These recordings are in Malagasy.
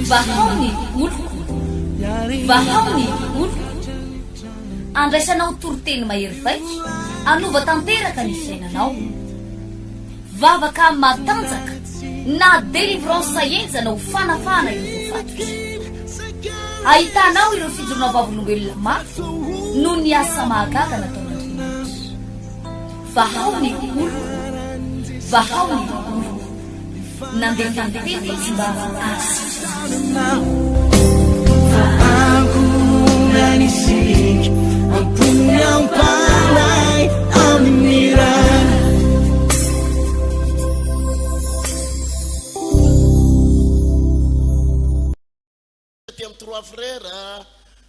Vahaony oloko, vahaony oloko, andraisanao toroteny mahery vaika, anova tanteraka ny fiainanao, vavaka matanjaka na délivrance enjana ho fanafana ireo fatotra. Ahitanao ireo fijorona vavolombelona mafy no ny asa mahagaga nataon'Andriamanitra. Vahaony oloko, vahaony oloko, nandeha fandeteny izy mba Nanisik ang punyang palay amira. Trois frères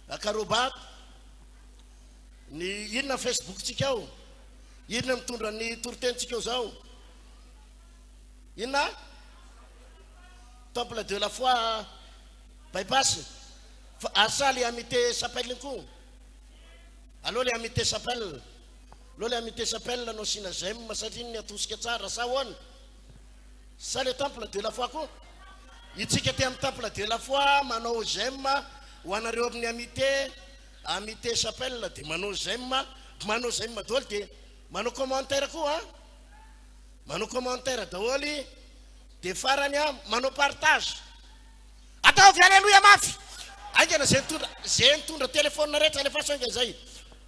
à Karobat ni inna Facebook tikao inna mtundra ni turten tikao zao inna temple de la foi bypass asa les amitiés s'appelle coup alors les amitiés s'appelle les amitiés s'appelle la nosina j'aime masajin ya tout ce que ça rasawon ça le temple de la foi quoi itikete am temple de la foi manao j'aime wanareo amin'ny amitié s'appelle de manao j'aime dolte manao commentaire quoi manao commentaire daholi de farany manao partage ataovy alléluia mafy aingana zay mitondra téléphone rehetra le façon zay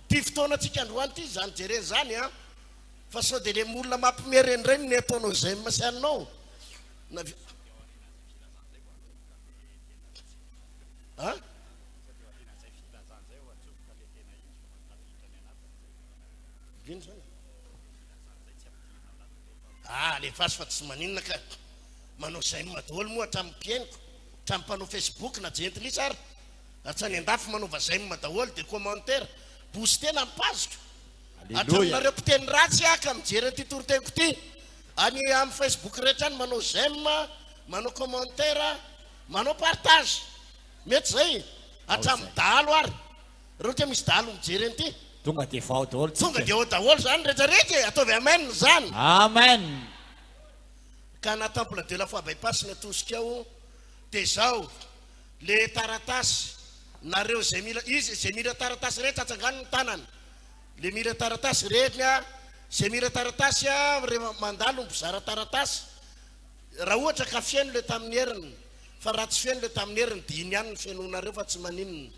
ty fotoanatsika androany ty zany jere zany fa sao de le molona mampimereny reny ny ataonao zay masanao na le fasy fa tsy maninona ka manao zay madaholo moa hatrampieniko hatrampanao Facebook na gently tsara atsany andafy manaova zay madaholo de commentaire boostena mipazoko hatramnareo mpiteny ratsy ka mijery ty toroteniko ty any amin'ny Facebook rehetra any manao j'aime manao commentaire manao partage mety zay hatramin'ny dahalo ary reo tia misy dahalo mijery an'ity tonga de vao daholo tonga de ao daholo zany rehetrarehetra ataovy amen zany amen ka na temple de la foi bypass ny atosika ao de zao le taratasy nareo zay mila izy zay mila taratasy rehetra atsangan'ny tanany le mila taratasy rehetra zay mila taratasy rehefa mandalo mpizara taratasy raha ohatra ka fiaino le tamin'ny heriny fa raha tsy fiaino le tamin'ny heriny de iny ihany ny fiainonareo fa tsy maninona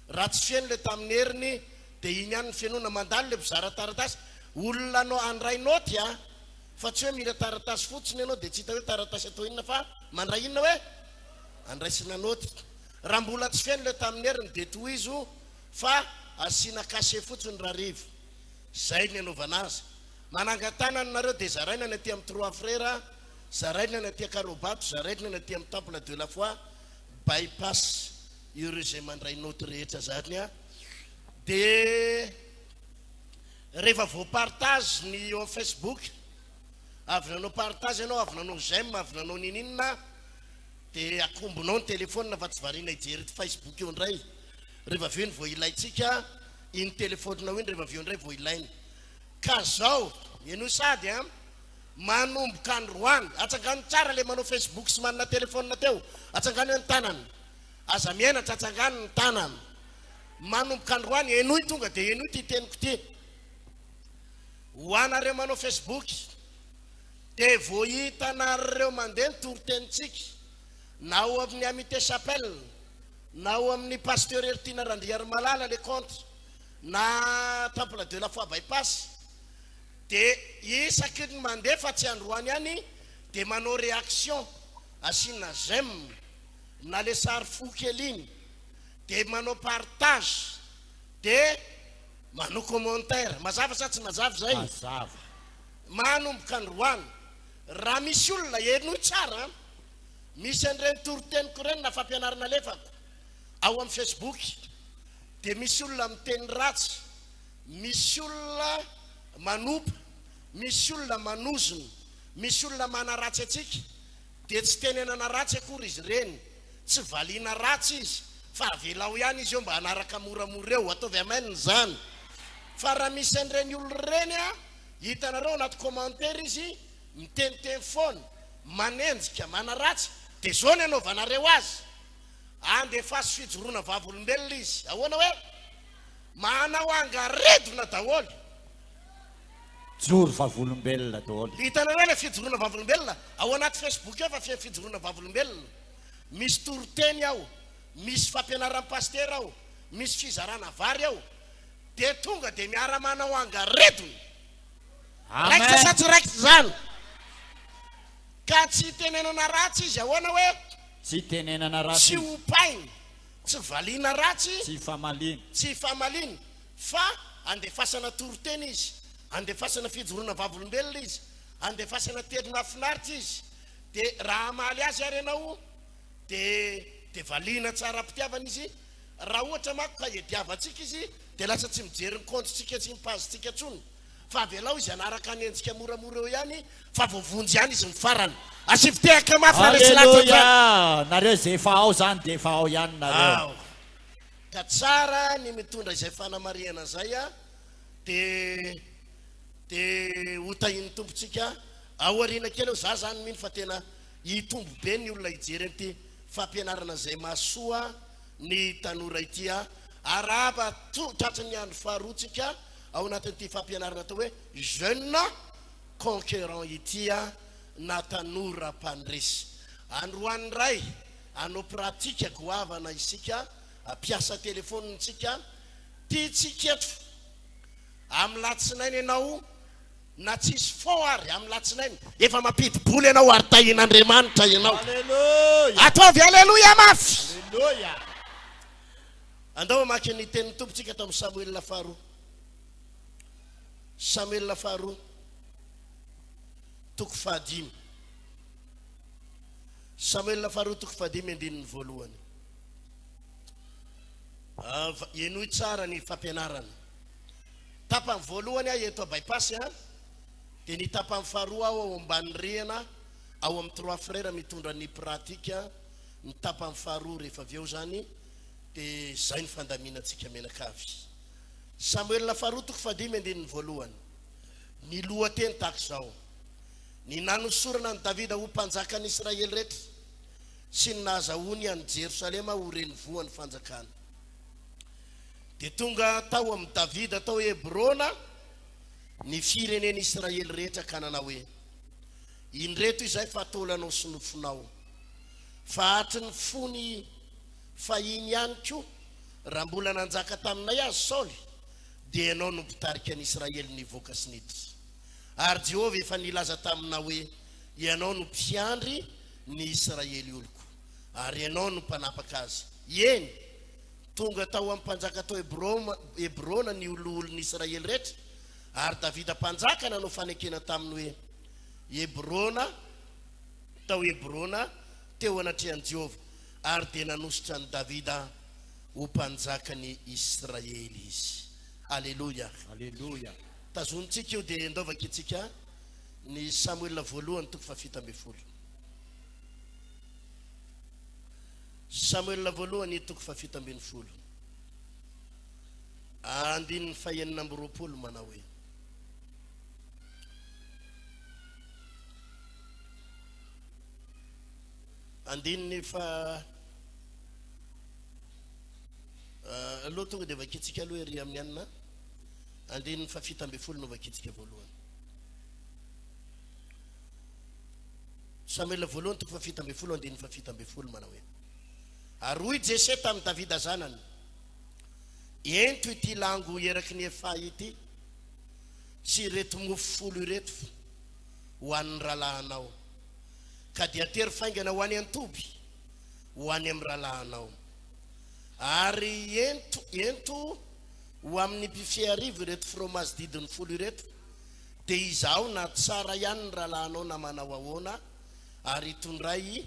raha tsy fiaino le tamin'ny heriny de iny ihany ny fiainona mandalo le mpizara taratasy olona anao andrainao ty fa tsy hoe mila taratasy fotsiny ianao de tsy hita hoe taratasy atao inona fa mandray inona hoe andraisina noty raha mbola tsy fiaino le tamin'ny heriny de tohizo fa asina cachet fotsiny raha rivo zay ny anaovana azy manangatana nareo de zaraina ny aty amin'ny trois frères zaraina ny aty Karobato zaraina ny aty amin'ny temple de la foi bypass ireo zay mandray noty rehetra zany de rehefa vo partage ny eo amin'ny Facebook avy nanao partage ianao avy nanao j'aime avy nanao nininona de akombonao ny telefôna fa tsy variana ijery ty Facebook eo ndray rehefa aveo ny vo ilaitsika iny telefonina iny rehefa aveo ndray vo ilainy ka zao eno sady manomboka androany atsangano tsara le manao Facebook sy manana telefôna teo atsangano eo ny tanany aza miainatra atsangano ny tanany manomboka androany enoy tonga de enoy ty teniko ty ho anareo manao Facebook de vo hitanareo mandeha ny torotenitsika na ao amin'ny amitié s'appelle na ao amin'ny pasteur Ertina Randriary Malala le compte na temple de la foi bypass de isaky ny mandeha fa tsy androany any de manao réaction asina j'aime na le sary fo kely iny de manao partage de manao commentaire mazava sa tsy mazava zay manomboka androany raha misy olona enoy tsara misy an'ireny toroteniko reny na fampianarana lefako ao amin'ny Facebook de misy olona miteny ratsy misy olona manopa misy olona manozona misy olona manaratsy atsika de tsy tenenana ratsy akory izy reny tsy valiana ratsy izy fa avelao ihany izy eo mba hanaraka moramora eo ataovy amen zany fa raha misy an'ireny olona reny hitanareo anaty commentaire izy miteniteny foana manenjika manaratsy dia zao ny anaovanareo azy andefasy fijoroana vavolombelona izy ahoana hoe manao angaredona daholo joro vavolombelona daholo hitanareo le fijoroana vavolombelona ao anaty Facebook eo fa fijoroana vavolombelona misy toroteny ao misy fampianaran'ny paster ao misy fizarana vary ao dia tonga dia miara manao angaredona raikitra sa tsy raikitra zany ka tsy tenenana ratsy izy ahoana hoe tsy tenenana tsy ratsy opainy tsy valiana ratsy tsy famaliny tsy famaliny fa andefasana toroteny izy andefasana fijoroana vavolombelona izy andefasana telona finaritra izy dia raha amaly azy ary ianao dia valiana tsara mpitiavana izy raha ohatra mako ka ediavantsika izy dia lasa tsy mijery ny kontotsika tsy mipazintsika tsony fa avelao izy anaraka anenjika moramora eo ihany fa voavonjy ihany izy mifarany asivitehaka mafy Alleluia nareo zay efa ao zany dia efa ao ihany nareo ka tsara ny mitondra izay fanamariana zay a dia hotahiny tompontsika aoriana kely eo za zany mino fa tena hitombo be ny olona hijery an'ity fampianarana zay masoa ny tanora ity a araba tratry andro faharoatsika ao anatin'ity fampianarana atao hoe jeune conquérant ity a na tanora mpandresy androany ray anao pratika goavana isika piasa telefonitsika tiatsiketo amin'ny latsinainy ianao na tsisy fond ary amin'ny latsinainy efa mampidi-boly ianao ary tahin'Andriamanitra ianao ataovy alleloia mafy Alleluia andao mamaky ny tenin'ny tompontsika tamin'ny Samuel faharoa Samuel faharoa toko fahadimy Samuel faharoa toko fahadimy andininy voalohany enoy tsara ny fampianarana tapany voalohany a eto bypass a dia ny tapany faharoa ao ambany rihana ao amin'ny 3 frères mitondra ny pratika ny tapany faharoa rehefa avy eo zany dia zay ny fandaminatsika menakavy Samuel faharoa toko fahadimy andininy voalohany ny lohateny tahaka zao ny nanosorana ny Davida ho mpanjakan'ny Israely rehetra sy ny nahazahoany any Jerosalema ho renivoan'ny fanjakana dia tonga tao amin'ny Davida tao Hebrona ny fireneny Israely rehetra ka nanao hoe indreto izay fahatolanao sy nofonao fa hatry ny fony fahiny ihany koa raha mbola nanjaka taminay azy Saoly dia ianao no mpitarika ny Israely nivoaka sy niditra ary Jehovah efa nilaza tamina hoe ianao no mpiandry ny Israely oloko ary ianao no mpanapaka azy eny tonga tao amin'ny mpanjaka tao Hebrona ny oloholon'ny Israely rehetra ary Davida mpanjaka nanao fanekena taminy hoe Hebrona tao Hebrona teo anatrehan'i Jehovah ary dia nanositra ny Davida ho mpanjakany Israely izy alleluia Alleluia tazonitsika io dia ndaovaka itsika ny Samuel voalohany toko fafitambefolo Samuel voalohany toko fafitambefolo andininy fahenina amby roapolo manao hoe andininy fa aloha tonga dia vakitsika aloha ery amin'ny anina andininy fafitambefolo no vakitsika voalohany Samuel voalohany toko fafitambefolo andininy fafitambefolo manao hoe ary hoy Jese tamin'ny Davida zanany ento ity lango eraky ny efa ity sy reto mofo folo ireto ho an'ny rahalahanao ka dia tery faingana ho any antoby ho any amin'ny rahalahanao ary ento ho amin'ny mpifiarivo ireto fromage didiny folo ireto dia izaho na tsara ihany ny rahalahanao na manao ahoana ary hitondray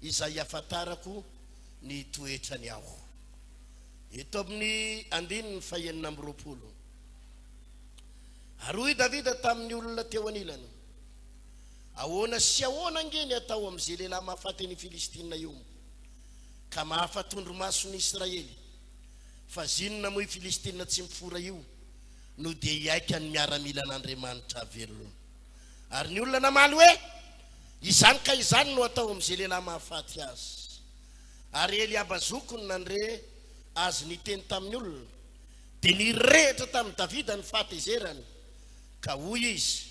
izay afantarako ny toetrany aho eto amin'ny andininy fahenina amby roapolo ary hoy Davida tamin'ny olona teo anilany ahoana sy ahoana angeny atao amin'izay lehilahy mahafaty ny Filistina io ka mahafatondro maso ny Israely fa zinona moa i Filistina tsy mifora io no dia hiaika ny miaramila an'Andriamanitra velona ary ny olona namaly hoe izany ka izany no atao amin'izay lehilahy mahafaty azy. Ary Eliaba zokony nandre azy niteny tamin'ny olona dia nirehitra tamin'ny Davida ny fahatezerany ka hoy izy,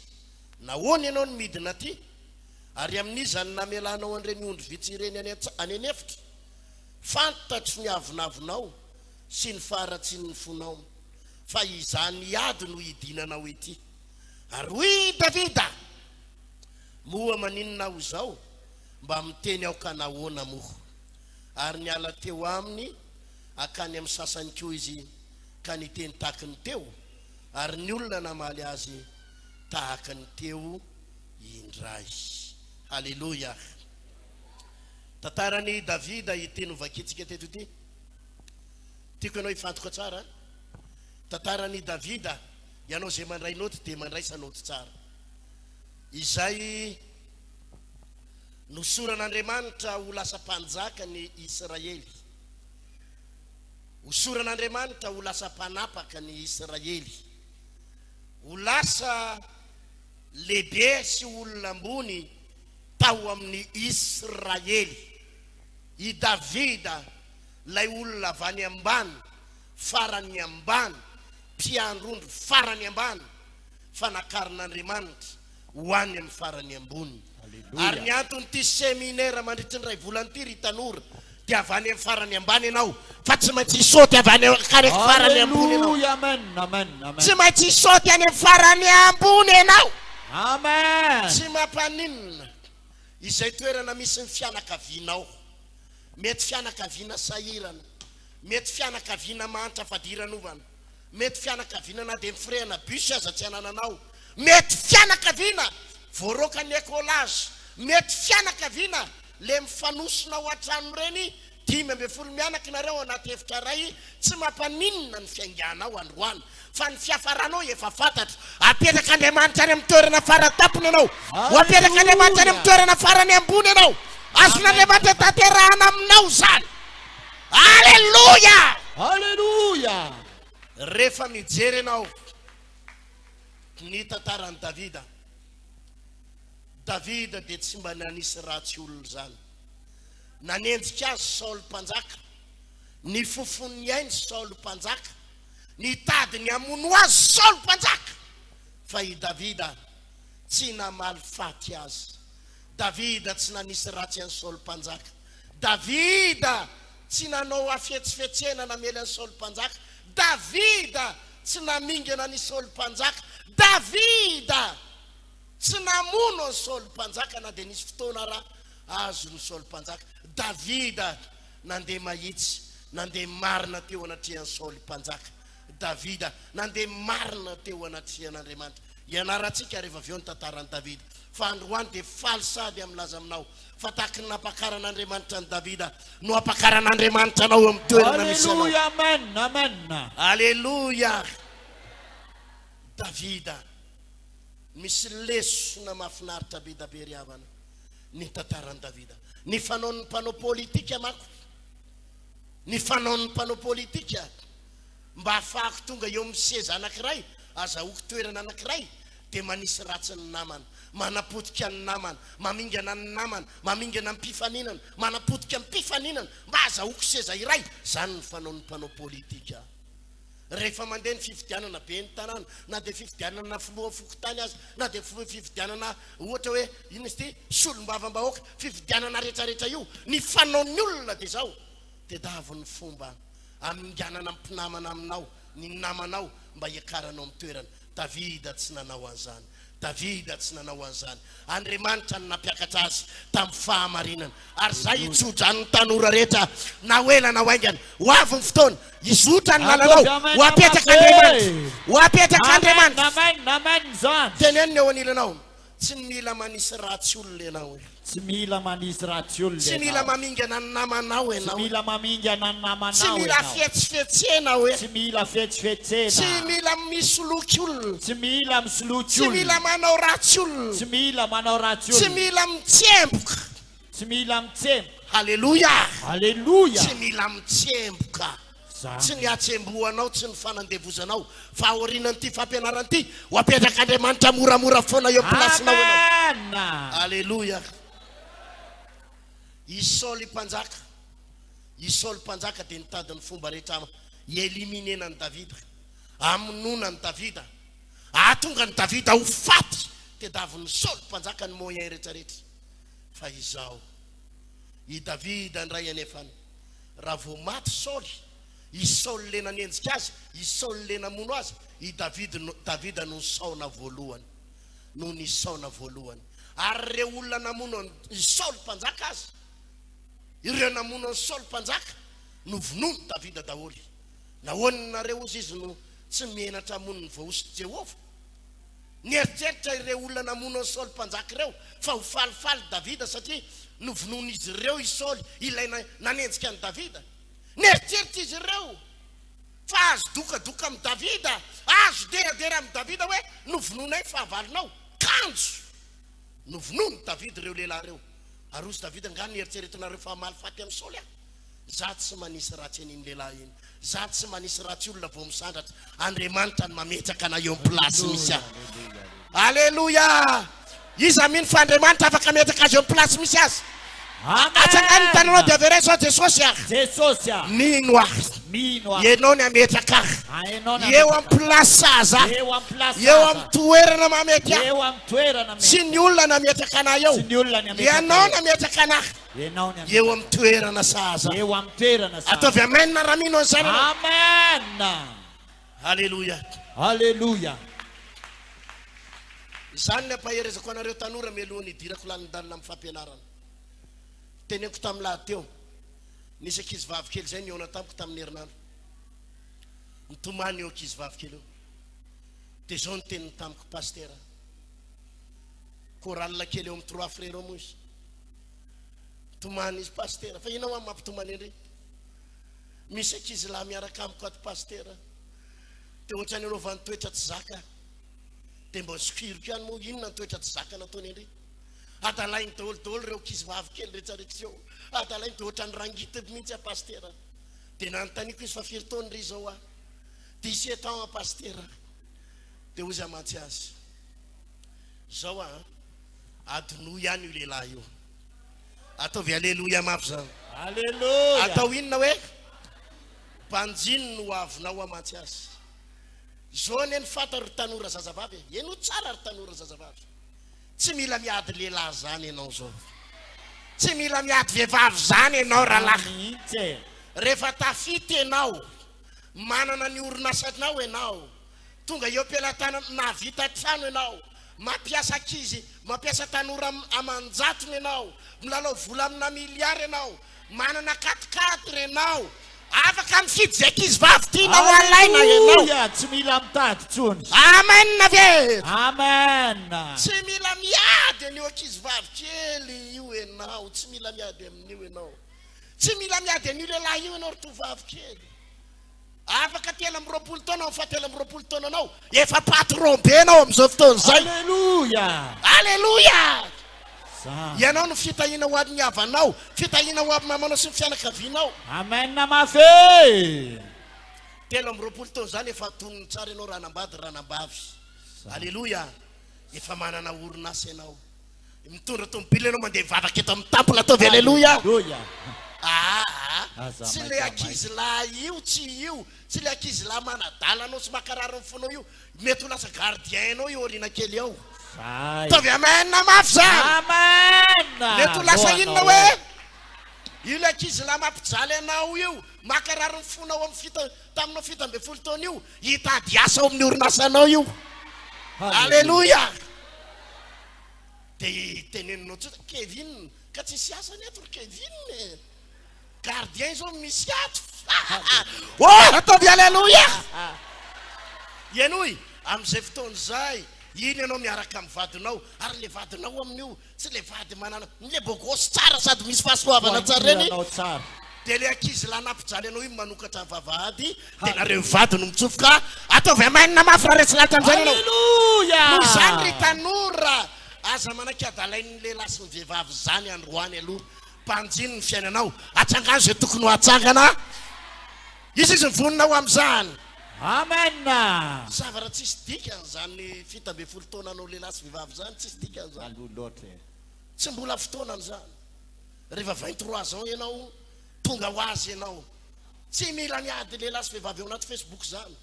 nahoana ianao ny midina ty ary amin'izany namelanao an'ireny ondry vitsy ireny any anefitra, fantatry ny avinavinao sy ny faharatsiny ny fonao, fa izany ady no hidinanao ety. Ary hoy Davida, moa maninona ho zao mba miteny aho ka nahoana moa. Ary niala teo aminy akany amin'ny sasany koa izy ka niteny tahaka ny teo, ary ny olona namaly azy tahaka ny teo indray. Haleluya. Tantarany Davida iteny vakitsika teto ty, tiako ianao ifantoka tsara. Tantarany Davida, ianao zay mandray noty dia mandraisa noty tsara. Izay nosoran'Andriamanitra ho lasa mpanjaka ny Israely, hosoran'Andriamanitra ho lasa mpanapaka ny Israely, ho lasa lehibe sy olona ambony tao amin'ny Israely. I Davida, lay olona avy any ambany, farany ambany, mpiandrondro farany ambany, fanakarin'Andriamanitra ho any amin'ny farany ambony. Ary ny antony ty seminaire mandritry ny ray volany ty ry tanora dia avy any amin'ny farany ambany ianao, fa tsy maintsy isaoty avy any karaiky farany ambony ianao. Amen, amen, amen. Tsy maintsy isaoty any amin'ny farany ambony ianao. Amen. Tsy mampaninona izay toerana misy ny fianakavianao, mety fianakaviana sahirana, mety fianakaviana mantra fadiranovana, mety fianakaviana na dia mifrehana bus aza tsy anananao, mety fianakaviana voaroka ny écolage, mety fianakaviana le mifanosona ao an-trano reny 5-10 mianaka nareo anaty efitra ray. Tsy mampaninona ny fianganao androany, fa ny fiafaranao efa fantatra. Apetraka Andriamanitra any amin'ny toerana faratampony ianao, ho apetraka Andriamanitra any amin'ny toerana farany ambony ianao, azon'Andriamanitra tanterahana aminao zany. Haleluya, Haleluya. rehefa mijery ianao ny tantaran'i Davida, Davida dia tsy mba nanisy ratsy olona zany. Nanenjika azy Saoly mpanjaka, ny fofony ainy Saoly mpanjaka, ny tady hamono azy Saoly mpanjaka, fa i Davida tsy namaly faty azy. Davida tsy nanisy ratsy an'ny Saoly mpanjaka. Davida tsy nanao afetsifetsena namely an'ny Saoly mpanjaka. Davida tsy namingana ny Saoly mpanjaka. Davida tsy namono an'ny Saoly mpanjaka na dia nisy fotoana raha azo ny Saoly mpanjaka. Davida nandeha mahitsy, nandeha marina teo anatrehan'ny Saoly mpanjaka. Davida nandeha marina teo anatrehan'Andriamanitra. Ianarantsika rehefa avy eo ny tantaran'i Davida, fa androany dia faly sady amlaza aminao, fa tahaka ny napakaran'Andriamanitra ny Davida no apakaran'Andriamanitra anao amin'ny toerana misy anao. Haleluya, amen, amen. Haleluya. Davida misy lesona mahafinaritra be da be ry havana ny tantaran'i Davida. Ny fanaon'ny mpanao politika mako, ny fanaon'ny mpanao politika mba hafahako tonga eo amin'ny seza anankiray, azahoako toerana anankiray, dia manisy ratsy ny namana, manapotika ny namana, mamingana ny namana, mamingana ny mpifaninana, manapotika ny mpifaninana mba azahoako seza iray. Zany ny fanaon'ny mpanao politika. Rehefa mandeha ny fifidianana be ny tanàna, na dia fifidianana filoha fokotany azy, na dia fifidianana ohatra hoe ino izy ty solombavam-bahoaka, fifidianana rehetrarehetra io, ny fanaon'ny olona dia zao, dia davy ny fomba aminganana mpinamana aminao, ny namanao mba hiakaranao amin'ny toerana. Davida tsy nanao an'izany. Davida tsy nanao an'izany. Andriamanitra ny nampiakatra azy tamin'ny fahamarinana. Ary zay itsotra ny tanora rehetra na hoela na hoaingana, ho avy ny fotoana izotra ny lalanao, ho apetraka Andriamanitra, ho apetraka Andriamanitra. Amen, amen zany. Tenenina eo anilanao, tsy mila manisy ratsy olona ianao, Tsy mila manisy ratsy olona tsy mila mamingana ny namanao Tsy ianao, mila mamingana ny namanao tsy mila ianao. fetsifetsena hoe, Tsy mila fetsifetsena. tsy mila misoloky olona, Tsy mila misoloky tsy mila olona. manao ratsy olona, Tsy mila manao ratsy tsy olona. mila mitsemboka. Tsy mila mitsemboka. Haleluya. Haleluya. Tsy mila mitsemboka. tsy ny atsemboanao tsy ny fanandevozanao fa aorinan' ty fampianaran' ty ho apetraka Andriamanitra moramora foana eo plasinao ianao. Alleluia. I Saoly mpanjaka dia nitadiny fomba rehetra ieliminena ny Davida, amonona ny Davida, ahatonga ny Davida ho faty tedaviny Saoly mpanjaka ny moyen rehetrarehetra. Fa izao i Davida ndray anefany raha vao maty Saoly, i Saoly le nanenjika azy, i Saoly le namono azy, i Davida no saona voalohany, no ny saona voalohany. Ary ireo olona namono i Saoly mpanjaka azy, ireo namono ny Saoly mpanjaka no vonono Davida daholy. Nahoana nareo izy no tsy menatra amonony voaosy Jehova. Nieritseritra ireo olona namono ny Saoly mpanjaka ireo fa ho falifaly Davida satria no vonono izy ireo i Saoly ilay nanenjika ny Davida. Nieritseritra izy ireo fa azo dokadoka amin'ny Davida, azo deradera amin'ny Davida hoe no vononay fahavalinao kanjo, no vonono Davida ireo lehilahy ireo. Ary ozy Davida nga nieritseretinareo fa maly faty amin'ny Saoly za tsy manisy ratsy an'iny lehilahy iny, za tsy manisy ratsy olona vao misandratra, Andriamanitra ny mametraka na eo amin'ny plasy misy azy. Alleluia. Iza mino fa Andriamanitra afaka metraka azy eo amin'ny plasy misy azy. Atsangany tananao dia avere sao Jesosy ah. Mino ah. Ianao ny ametraka eo amin'ny plasy saza, eo amin'ny toerana mamety ah. Tsy ny olona nametraka anay eo, ianao nametraka anay eo amin'ny toerana saza. Ataovy amen na raha mino an'izany. Amen. Alleluia. Alleluia. Izany ny ampaherezako anareo tanora mialohan'ny idirako lanin-dalina amin'ny fampianarana. Teneniko tamin'ny lahateo, nisy ankizy vavikely zay niona tamiko tamin'ny herinandro. Nitomany eo ankizy vavikely eo. Dia zao ny teniny tamiko pastera. Koralina kely eo amin'ny 3 frères eo moa izy. Tomany izy pastera, fa inao amin'ny mampitomany indray. Misy ankizy lahy miaraka amiko ato pastera. Dia ohatrany anaovany toetra tsy zaka. Dia mba sikiriko ihany moa inona ny toetra tsy zaka nataony indray. Adalainy daholo reo ankizy vavikely rehetrarehetra eo. Adalainy dia ohatrany rangity mihitsy a pastera. Dia nanontaniako izy fa firy taona ry zao ah. 17 ans a pastera. Dia ozy amantsy azy. Zao ah, adino ihany io lehilahy io. Ataovy alleluia mafy zany. Alleluia. Atao inona hoe mpanjiny no avinao amantsy azy. Zao ny fata ry tanora zazavavy. Eno tsara ry tanora zazavavy. Tsy mila miady lehilahy zany ianao zao. Tsy mila miady vehivavy zany ianao rahalahy. Rehefa tafity ianao, manana ny orinasanao ianao, tonga eo am-pelantanana navita trano ianao, mampiasa ankizy, mampiasa tanora amanjatony ianao, milalao vola amina miliary ianao, manana 4x4 ianao, afaka mifidy zay ankizy vavy tianao alaina ianao. Tsy mila mitady tsony. Amen ve? Amen. Tsy mila miady an'io ankizy vavy kely io ianao, tsy mila miady amin'io ianao. Tsy mila miady an'io lehilahy io ianao ry tovavy kely. Afaka 30 taona, fa 30 taona anao, efa patron be anao amin'izao fotoana zay. Alleluia. Alleluia. Ianao no fitahina ho amin'ny havanao, fitahina ho amin'ny mamanao sy ny fianakavianao. Amen mafy. 30 taona zany efa tonony tsara ianao ranambady. Alleluia. Efa manana orinasa ianao. Mitondra tomobily ianao mandeha mivavaka eto amin'ny temple. Ataovy alleluia. Tsy le ankizy lahy io, tsy le ankizy lahy manadalanao sy makarary ny fonao io, mety ho lasa gardien anao io orina kely ao. Ataovy amen mafy zany. Amen. Mety ho lasa inona hoe io le ankizy lahy mampijaly anao io, makarary ny fonao taminao 17 taona io, hitady asa ao amin'ny orinasanao io. Alleluia. Dia teneninao tsotra Kevin, ka tsisy asany eto ry Kevin. Gardien zao misy ato. Ataovy alleluia. Ianoy amin'izay fotoana zay, iny ianao miaraka amin'ny vadinao, ary le vadinao amin'io tsy le vady manana, le bogosy tsara sady misy fahasoavana tsara reny. Dia le ankizy lahy nampijaly anao io manokatra ny vavahady, dia nareo vady no mitsofoka. Ataovy amen mafy raha resy lahatra amin'izany ianao. Alleluia. Noho izany ry tanora, aza manaka adalain'ny lehilahy sy ny vehivavy zany androany aloha. Mpanjiny ny fiainanao, atsangano zay tokony ho atsangana. izy izy mivonina ho am'izany Amen. zavatra tsisy dikan'izany fito amby folo taona anao lehilahy sy vehivavy zany tsisy dikan'izany Aloha loatra. tsy mbola fotoanany zany rehefa 23 ans ianao tonga ho azy ianao tsy mila niady lehilahy sy vehivavy eo anaty Facebook zany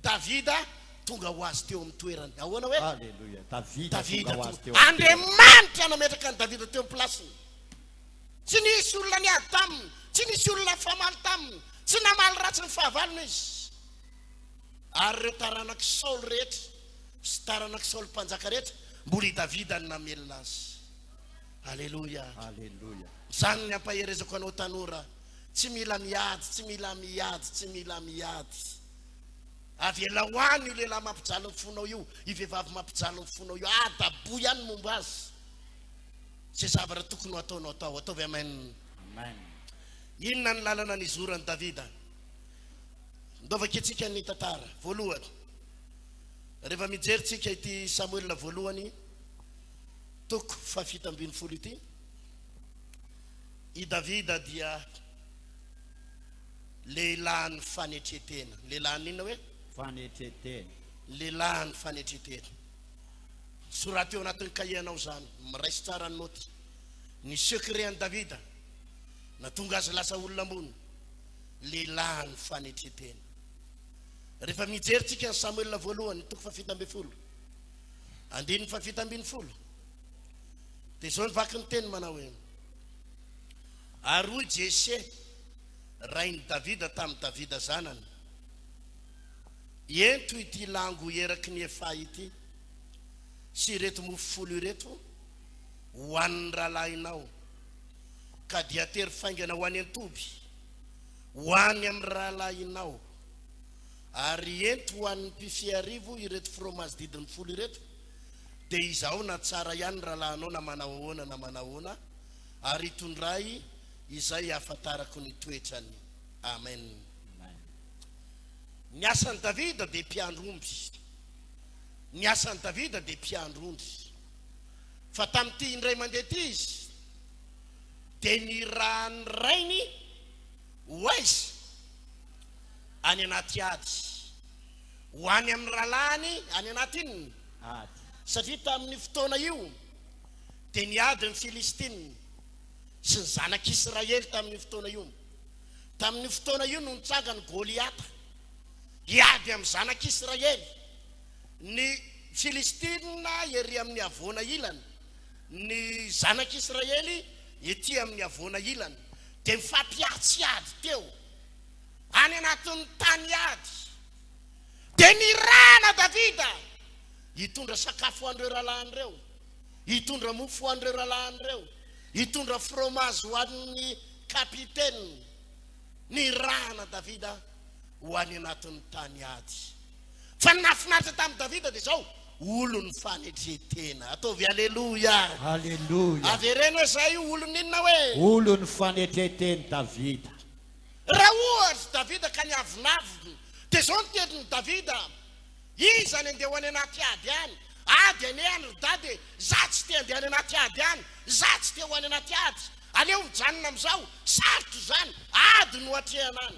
Davida tonga ho azy teo amin'ny toerany ahoana hoe Alléluia. Davida Davida tonga ho azy teo. Andriamanitra nametraka ny Davida teo amin'ny plasiny tsy nisy olona niady taminy tsy nisy olona famaly taminy tsy namaly ratsy ny fahavalona izy ary reo taranaky Saul rehetra sy taranaky Saul mpanjaka rehetra mbola i Davida ny namelona azy Alléluia. Alléluia. Zany ny ampaherezako anao tanora tsy mila miady tsy mila miady tsy mila miady avy ela ho any io lehilahy mampijaly ny fonao io i vehivavy mampijaly ny fonao io adaboy ihany momba azy zay zavatra tokony ho ataonao atao ataovy amen. Amen. Inona ny lalana nizorany Davida ndovaka itsika ny tantara voalohany rehefa mijery tsika ity Samuel voalohany toko 7 ity i Davida dia lehilahy ny fanetretena lehilahy inona hoe Fanetretena. lehilahy ny fanetretena soraty eo anatin'ny kahianao zany miraisy tsara ny noty ny secret ny Davida na tonga azy lasa olona ambony lehilahy ny fanetretena rehefa mijery tsika ny Samuel voalohany toko 7 andiny 7 dia zao nivaky ny teny manao hoe ary Jese rainy Davida tamin'ny Davida zanany ento ity lango eraky ny efa ity sy reto mofolo ireto ho an'ny rahalahinao ka dia tery faingana ho any antoby ho any amin'ny rahalahinao ary ento ho an'ny mpifiarivo ireto fromage didiny 10 ireto dia izaho na tsara ihany rahalahinao na manao ahoana na manao ahoana ary itondray izay ahafantarako ny toetrany amen. Ny asan'ny Davida dia mpiandro omby ny asan'ny Davida dia mpiandro ondry fa tamin'ity indray mandeha ity izy dia ny rahany rainy ho aizy any anaty ady ho any amin'ny rahalahiny any anaty inony Ady. satria tamin'ny fotoana io dia niady ny Filistina sy ny zanak'Israely tamin'ny fotoana io tamin'ny fotoana io no nitsanga ny Goliata hiady amin'ny zanak'Israely ny Filistina ery amin'ny avoana ilany ny zanak'Israely ety amin'ny avoana ilany dia mifampiatsy ady teo any anatin'ny tany ady dia ny rana Davida hitondra sakafo ho an'ireo rahalahin'ireo hitondra mofo ho an'ireo rahalahin'ireo hitondra fromage ho an'ny kapiteny ny rana Davida ho any anatin'ny tany ady fa nafinaritra tamin'ny Davida dia zao olo ny fanetretena ataovy aleluia. Alléluia. averena zay olo ninona hoe Olo ny fanetreteny Davida. raha ohatra Davida ka niavinaviny dia zao ny teniny Davida izy any andeha ho any anaty ady any ady any any dady za tsy te andeha any anaty ady any za tsy te ho any anaty ady aleo mijanona amin'izao sarotro zany ady no atrehana any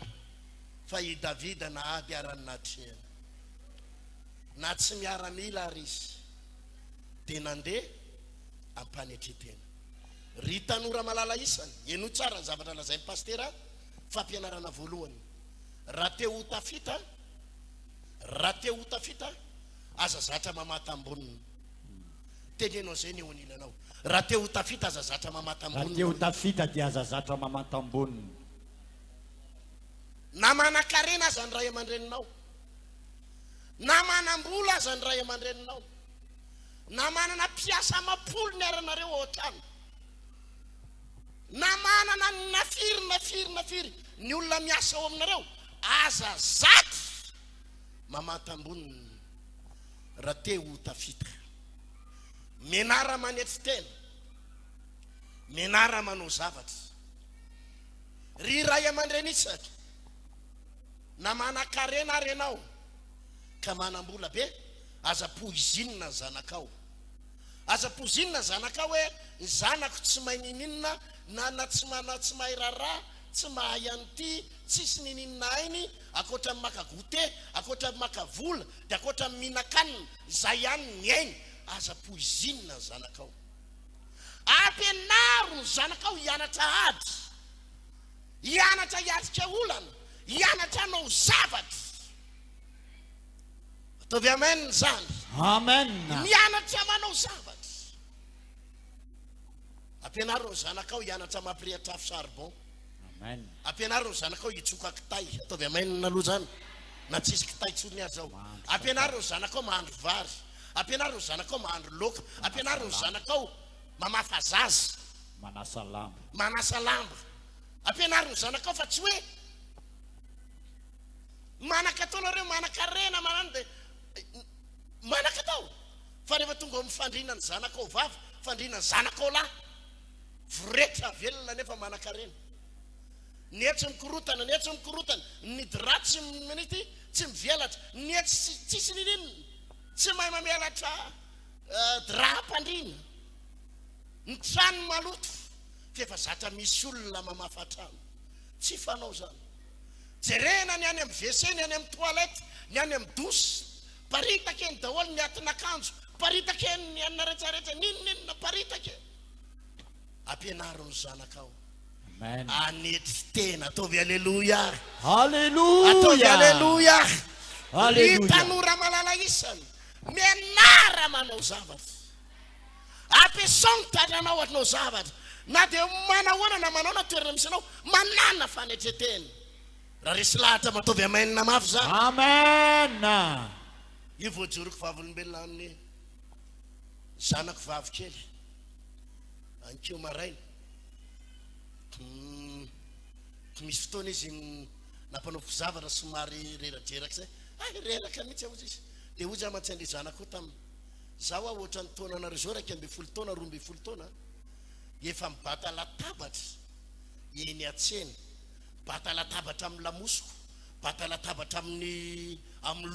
fa i Davida na ady arany natrehana na tsy miaramila ary izy dia nandeha ampanetretena ry tanora malala isany eno tsara ny zavatra lazain'ny pastera fampianarana voalohany raha te ho tafita aza zatra mamata amboniny tenenao zay ny eo anilanao raha te ho tafita aza zatra mamata Raha te ho amboniny tafita dia aza zatra mamata amboniny. na manan-karena aza ny ray aman-dreninao na manam-bola aza ny ray aman-dreninao na manana mpiasa amapolo ny aranareo ao an-trano na manana nafiry ny olona miasa ao aminareo aza zaty mamata amboniny raha te ho tafita menara manetry tena menara manao zavatra ry ray aman-drenisaka na manan-karena ary ianao ka manam-bola be aza poizinina ny zanakao aza poizinina ny zanakao hoe ny zanako tsy mahay ninina na tsy mahay rarà tsy mahay an'ity tsisy ninininainy akoatra maka gote akoatra maka vola dia akoatra mihinan-kanina zay ihany miainy aza poizinina ny zanakao ampianaro ny zanakao hianatra ady hianatra hiatrika olana hianatra anao zavatra ataovy amen zany Amen. mianatra manao zavatra ampianaro ny zanakao hianatra mampirehatra afo charbon Amen. ampianaro ny zanakao hitsoka kitay ataovy amen aloha zany na tsisy kitay tsony azy zao ampianaro ny zanakao mahandro vary ampianaro ny zanakao mahandro loka ampianaro ny zanakao mamafa zaza Manasa lamba. manasa lamba ampianaro ny zanakao fa tsy hoe manaka ataonareo manaka-rena manano dia manaka tao fa rehefa tonga amin'ny fandriana ny zanakao vavy fandriana ny zanakao lahy voretra velona nefa manaka-rena nietsy mikorotana nietsy mikorotana nidira tsy minity tsy mivelatra nietsy tsisy ninina tsy mahay mamelatra dra-pandriana ny trano maloto fa efa zatra misy olona mamafa trano tsy fanao zany jerena ny any amin'ny WC ny any amin'ny toilette ny any amin'ny dosy paritaka eny daholo ny atin'akanjo paritaka eny ny anina rehetrarehetra ninina paritaka ampianaro ny zanakao Amen. anetry tena ataovy aleloia ataovy Hallelujah. aleloia ny Hallelujah. tanora malala isany mianara manao zavatra ampiasao ny tadranao atinao zavatra na dia manahoana na manao na toerana misy anao manana fanetretena raha resy lahatra mataovy amainina mafy zany Amen. io voajoroko vavolombelona amin'ny zanako vavy kely ankeo maraina misy fotoana izy nampanaoviko zavatra somary reradraraka zay reraka mihitsy aozy izy dia ozy aho mantsy andry zanako taminy zaho aho ohatra ny taonanareo zao 12 taona 12 taona efa mibata latabatra eny atsena bata latabatra amin'ny lamosiko bata latabatra amin'ny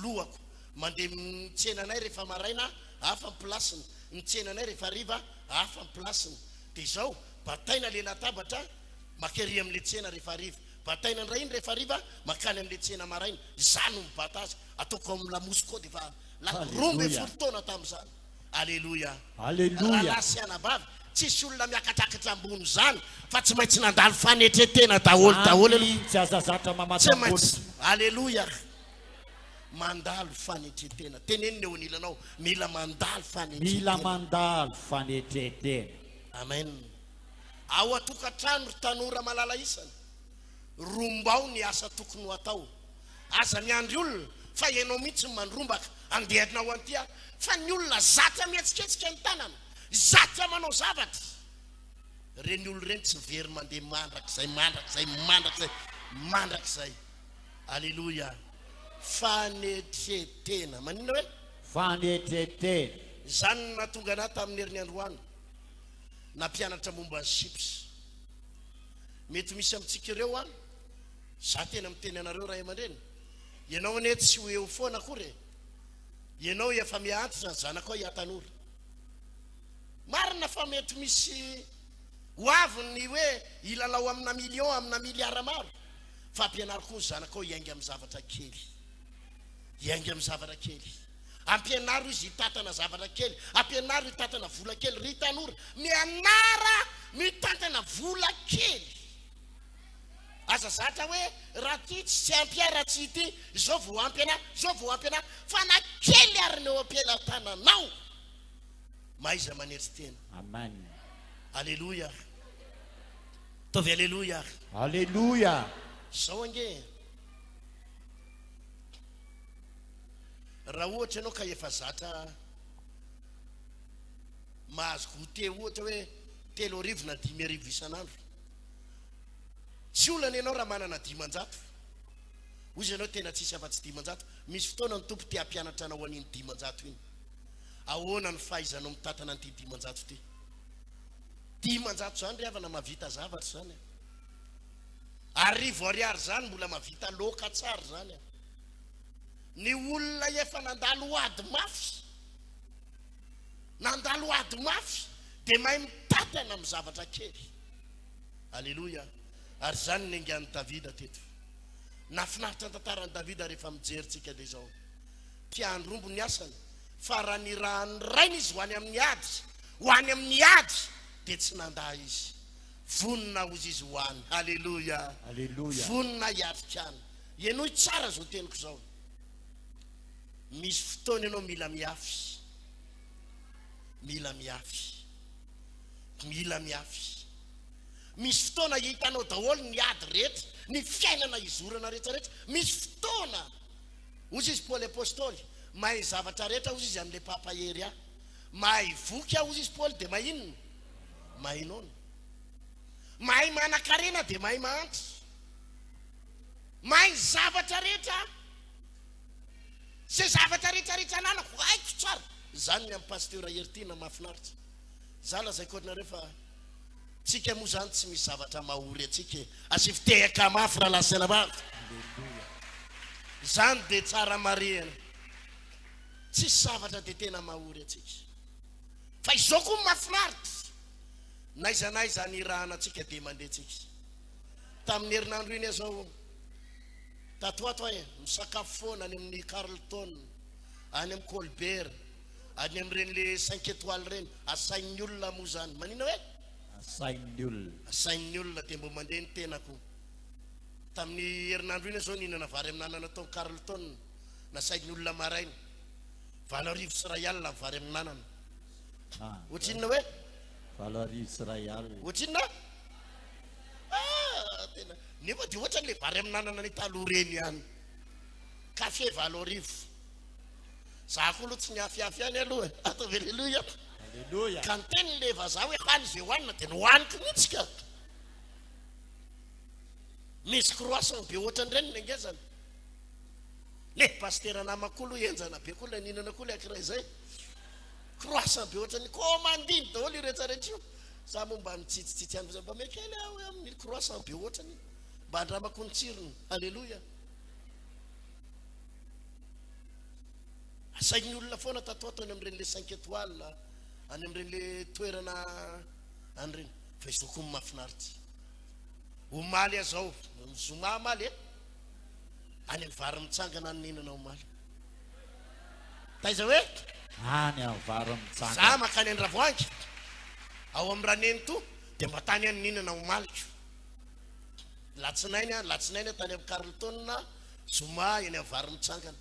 lohako mandeha mitsenanay rehefa maraina hafa ny plasiny mitsenanay rehefa riva hafa ny plasiny dia izao bataina le latabatra makery amin'le tsena rehefa riva bataina ndray iny rehefa riva makany amin'le tsena maraina zany mibata azy ataoko amin'ny lamosiko dia fa rombe fotoana tamin'izany aleloia Hallelujah. rahalasy anabavy tsisy olona miakatrakatra ambony zany fa tsy maintsy nandalo fanetretena daholo Tsy aza zatra tsy mamata maintsy aleloia mandalo fanetretena teneniny eo anilanao mila mandalo Mila fanetretena mandalo fanetretena. amen ao atokantrano ry tanora malala isany rombao ny asa tokony ho atao aza miandry olona fa ianao mihitsy mandrombaka andehanao antya fa ny olona zatra mihetsiketsika ny tanana zatra manao zavatra reny olo reny tsy very mandeha mandrakizay mandrakizay aleloia fanetretena manina hoe Fanetretena. zany natonga anahy tamin'ny herin'ny androany nampianatra momba ny chips mety misy amintsika ireo a za tena miteny anareo raha aman-dreny ianao ane tsy ho eo foana akory ianao efa miantitra ny zanakao hiatanora marina fa mety misy hoaviny hoe ilalao amina million amina miliara maro fa ampianariko ny zanakao hiainga amin'ny zavatra kely hiainga amin'ny zavatra kely ampianaro izy hitatana zavatra kely ampianaro hitatana vola kely ry tanora mianara mitantana vola kely aza zatra hoe raha ty tsy ampia raha tsy ity zao vao ampiana fa na kely ary neo ampielatananao maiza manery tena Amen. aleloia tovy aleloia Hallelujah. zao ange raha ohatra ianao ka efa zatra mahazo gote ohatra hoe 3 arivo na 5 arivo isan'andro tsy olana ianao raha manana 500 ozy ianao tena tsisy afa-tsy 500 misy fotoana ny tompo ty ampianatra anao an'iny 500 iny ahoana ny fahaizanao mitatana an'ity 500 ty 500 zany ry avana mavita zavatra zany arivo ariary zany mbola mavita loka tsara zany ny olona efa nandalo ady mafy dia mahay mitatana amin'ny zavatra kely aleloia Ary zany nengan'ny Davida teto. Nafinaritra tantarany Davida rehefa mijerytsika dia zao. Tiandrombo ny asany, fa raha ny rahany rainy izy ho any amin'ny ady, dia tsy nandà izy. Vonina ozy izy ho any. Alleluia. Alleluia. Vonina hiatrikany. Ianao tsara zao teniko zao. Misy fotoana ianao mila miafy. Misy fotoana hitanao daholo ny ady rehetra, ny fiainana izorana rehetrarehetra. Misy fotoana, ozy izy Paoly apôstôly, mahay zavatra rehetra ozy izy amin'ilay papahery ahy. Mahay voky aho ozy izy Paoly dia mahay inona? Mahay nono. Mahay manan-karena dia mahay mahantra. Mahay zavatra rehetra. Zay zavatra rehetrarehetra ananako haiko tsara. Zany ny amin'ny pasteur Hertina mahafinaritra. Zala zay kodinareo fa tsika moa zany tsy misy zavatra mahory atsika. Asivitehaka mafy raha lasela mafy. Zany dia tsara marihana. Tsisy zavatra dia tena mahory atsika. Fa izao koa mahafinaritra. Naiza ny rahana atsika dia mandeha tsika. Tamin'ny herinandro iny zao, tatoato misakafo foana any amin'ny Carlton, any amin'ny Colbert, any amin'ireny 5 étoiles reny. Asain'ny olona moa zany. Manina hoe? Asain'ny olona dia mbo mandeha ny tenako. Tamin'ny herinandro iny zao nihinana vary amin'anana tao Carlton, nasain'ny olona maraina. 20 sy ray alina ny vary amin'anana. Ohatrinona hoe? 20 sy ray alina. Ohatrinona? Tena. Nefa dia ohatra n'ilay vary amin'anana ny taloha reny ihany. Kafe 20. Za koa aloha tsy niafiafy ihany aloha. Ataovy alleluia. Alleluia. Ka ny teny le vazaha hoe hany izay hohanina dia nohaniko mihitsy ka. Misy croissant be ohatran'ireny ny angezana. Le pasteur namako aloha enjana be koa ilay ninana koa ilay ankiray izay. Croissant be ohatran'ny komandiny daholo irehetrarehetra io. Za moa mba mitsitsitsitsy any mba mekely aho amin'ny croissant be ohatrany. Mba andramako ny tsirony. Alleluia. Asain'ny olona foana tatoato any amin'ireny 5 étoiles, any amin'ireny toerana an'ireny. Fa izao koa mahafinaritra. Omaly azao, zoma maly any amin'ny vary mitsangana ny ninana omaly. Taiza hoe? Any amin'ny vary mitsangana. Za makany Andravoahangy. Ao amin'ny raneny to, dia mba tany any ninana omaliko. Latsinainy tany amin'ny Carlton, zoma eny amin'ny vary mitsangana.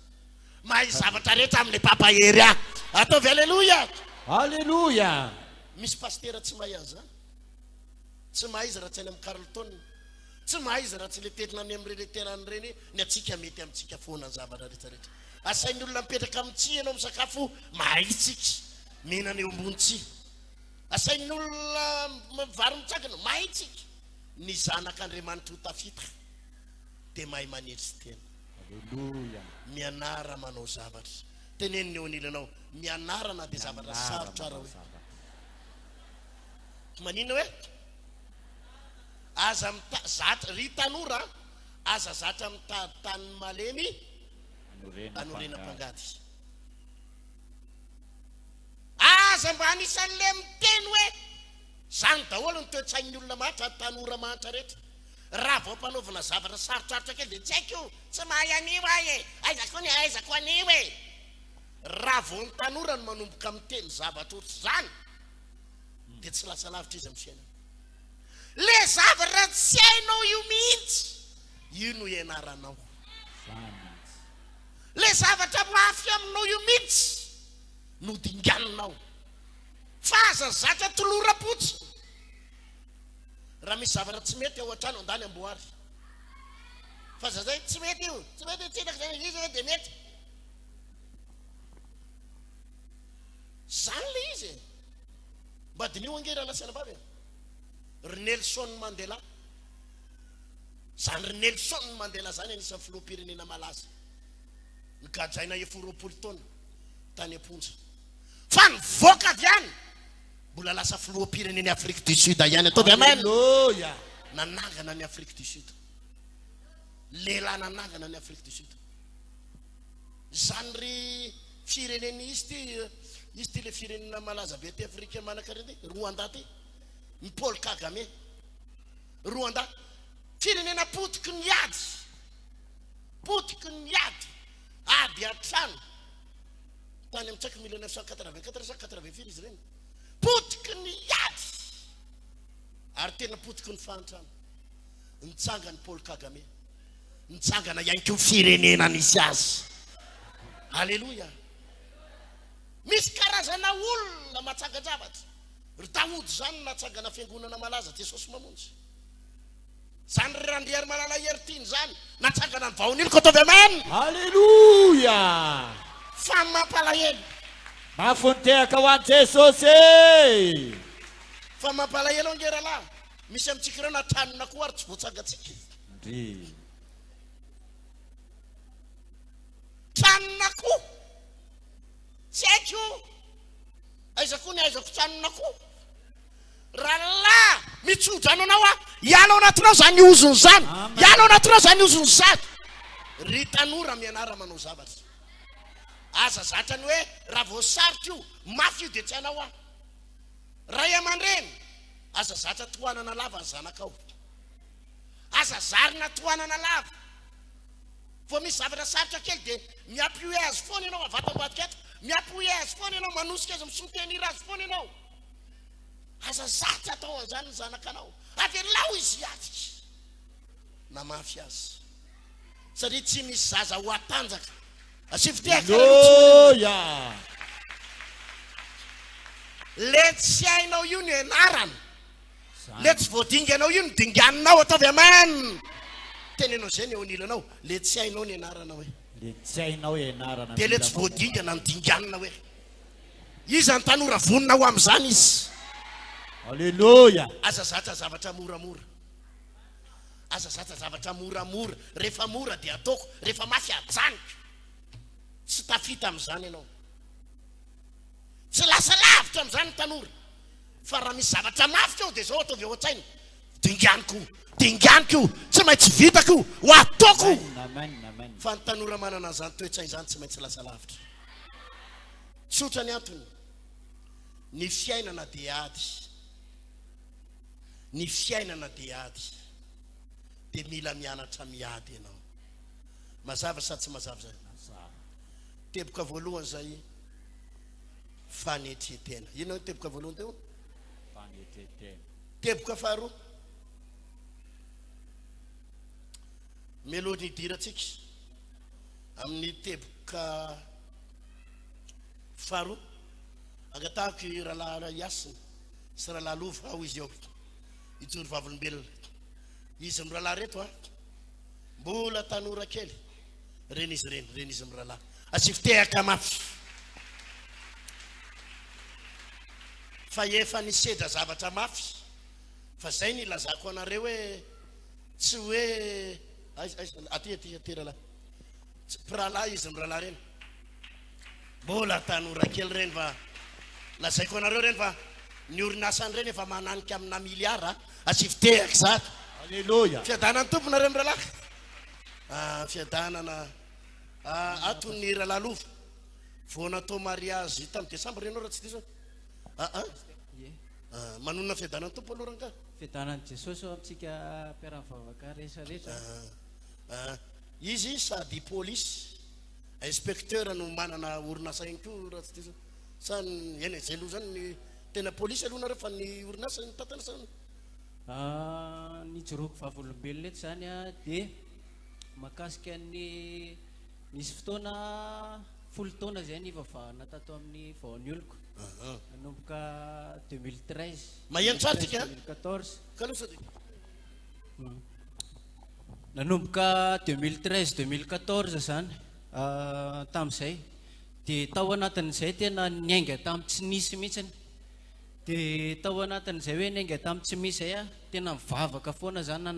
Mahay zavatra rehetra amin'ilay papahery ahy. Ataovy alleluia. Alleluia. Misy pasteur tsy mahay an'izany. Tsy mahay izy raha tsy any amin'ny Carlton. Tsy mahay izy raha tsy le tetina any amin'ireny terany reny, ny atsika mety amintsika foana ny zavatra rehetrarehetra. Asain'ny olona mipetraka amin'ny tsihy ianao misakafo, mahay tsika. Mihinana eo ambony tsihy. Asain'ny olona vary mitsangana, mahay tsika. Ny zanak'Andriamanitra ho tafita dia mahay manetry tena. Alleluia. Mianara manao zavatra. Teneniny eo anilanao, mianarana dia zavatra sarotra raha hoe. Manina hoe? Aza zatra ry tanora, aza zatra mitady tany malemy anorena mpangady. Aza mba anisan'le miteny hoe zany daholo ny toe-tsain'ny olona mahatra, tanora mahatra rehetra. Raha vao mpanaovana zavatra sarotrarotra kely dia tsy haiko, tsy mahay anio ahy aizako anio e. Raha vao ny tanora no manomboka miteny zavatra ohatry zany, dia tsy lasa lavitra izy amin'ny fiainana. Le zavatra tsy hainao io mihitsy, io no ianaranao. Le zavatra mafy aminao io mihitsy no dinganinao. Fa aza zatra tolora-potsiny. Raha misy zavatra tsy mety ao an-trano andany amboary. Fa zay tsy mety io, tsy mety tsinaka zany izy dia mety. Zany le izy. Mbadinio angera lasana bavy. Ry Nelson Mandela. Zany ry Nelson Mandela zany anisan'ny filoham-pirenena malaza. Nigadraina 20 taona tany Aponja. Fa nivoaka avy any. Mbola lasa filoham-pireneny Afrique du Sud ihany. Ataovy amen. Alleluia. Nanangana ny Afrique du Sud. Lehilahy nanangana ny Afrique du Sud. Zany ry fireneny izy ty le firenena malaza be ty Afrique manaka reny Rwanda ty. Ny Paul Kagame. Rwanda. firenena potiky ny ady, potiky ny ady, ady an-trano tany amin'ny tsaiky 1984 izy ireny, potiky ny ady ary tena potiky ny fahantrano. Nitsangany Paul Kagame, nitsangana ihany koa firenena nisy azy. Halleluja. Misy karazana olona matsanga-javatra, ry Daody zany natsangana fiangonana malaza Jesosy mamonjy. Zany randriary malala heritiny zany natsangana ny vaon'ilo kotove amen. Halleluja. Fa mampalahelo, Mafonteaka ho an'i Jesosy. fa mampalahelo angeralahy. Misy amintsika ireo natranona koa ary tsy voatsangatsika. Tranona koa tsy haiko aiza koa ny aizako tranona koa. Raha mitsodrano anao ianao anatinao zany ozony zany, ianao anatinao zany ozony zany. Ry tanora mianara manao zavatra, aza zatra ny hoe raha voasaritra io mafy io dia tsy hainao ray aman-dreny, aza zatra tohanana lava ny zanakao, aza zarina tohanana lava. Vao misy zavatra sarotra kely dia miampioe azy foana ianao avatam-badika eto, miampioe azy foana ianao manosika azy misomtenira azy foana ianao. Aza zatra atao an'izany ny zanakanao, avelao izy hiatrika na mafy azy, satria tsy misy zaza ho atanjaka. Asifiteaka le tsy hainao io ny anarana, le tsy voadinganao io ny dinganinao, ataovy amen. Tenenao zay ny eo anilanao, le tsy hainao ny anarana hoe, Le tsy hainao ianarana. dia le tsy voadingana ny dinganina hoe. Iza ny tanora vonina ho amin'izany izy. Halleluja. Aza zatra zavatra moramora, aza zatra zavatra moramora. Rehefa mora dia ataoko, rehefa mafy ajaniko. Tsy tafita amin'izany ianao, tsy lasa lavitra amin'izany ny tanora. Fa raha misy zavatra mafy eo dia zao ataovy ao an-tsaina, dinganiko, dinganiko, tsy maintsy vitako, ho ataoko. Amen, amen. Fa ny tanora manana an'izany toetrany zany tsy maintsy lasa lavitra. Tsotra ny antony, ny fiainana dia ady, ny fiainana dia ady, dia mila mianatra miady ianao. Mazava sa tsy mazava zay? Teboka voalohany zay, fanetretena. Inona ny teboka voalohany teo? Fanetretena. Teboka faharoa, melody idiratsika amin'ny teboka faharoa. Angatahako i rahalahy Yasina sy rahalahy Lova ao izy ao, ijoro vavolombelona. Izy amin'ny rahalahy reto mbola tanora kely, reny izy reny, reny izy amin'ny rahalahy. Asifitehaka mafy. Fa efa nisedra zavatra mafy, fa zay ny ilazako anareo hoe tsy hoe aty rahalahy, rahalahy izy amin'ny rahalahy reny, mbola tanora kely reny. Fa lazaiko anareo reny fa ny orinasany reny efa mananika amina miliara. Asifitehaka zany. Halleluja. Fiadanany tomponareo amin'ny rahalahy, fiadanana ato ny rahalahy Lova vao natao mariazy tamin'ny Desambra ianao raha tsy diso. Manonona fiadanany tompo aloha ranka. Fiadanany Jesosy amintsika mpiarahany vavaka rehetra rehetra. Izy sady polisy, inspecteur no manana orinasa ihany koa raha tsy diso. Sa eny zay aloha zany ny tena polisy aloha nareo fa ny orinasa ny tatana zany. Nijoroako vavolombelona eto zany dia mahakasika ny misy fotoana 10 taona zay nivavahana tato amin'ny vaon'ny oloko. Nanomboka 2013. Maheno tsara tsika 2014. Kalosa ty. Nanomboka 2013-2014 zany tamin'izay dia tao anatin'izay tena niainga tamin'ny tsy nisy mihitsiny. Dia tao anatin'izay hoe niainga tamin'ny tsy misy zay tena mivavaka foana zany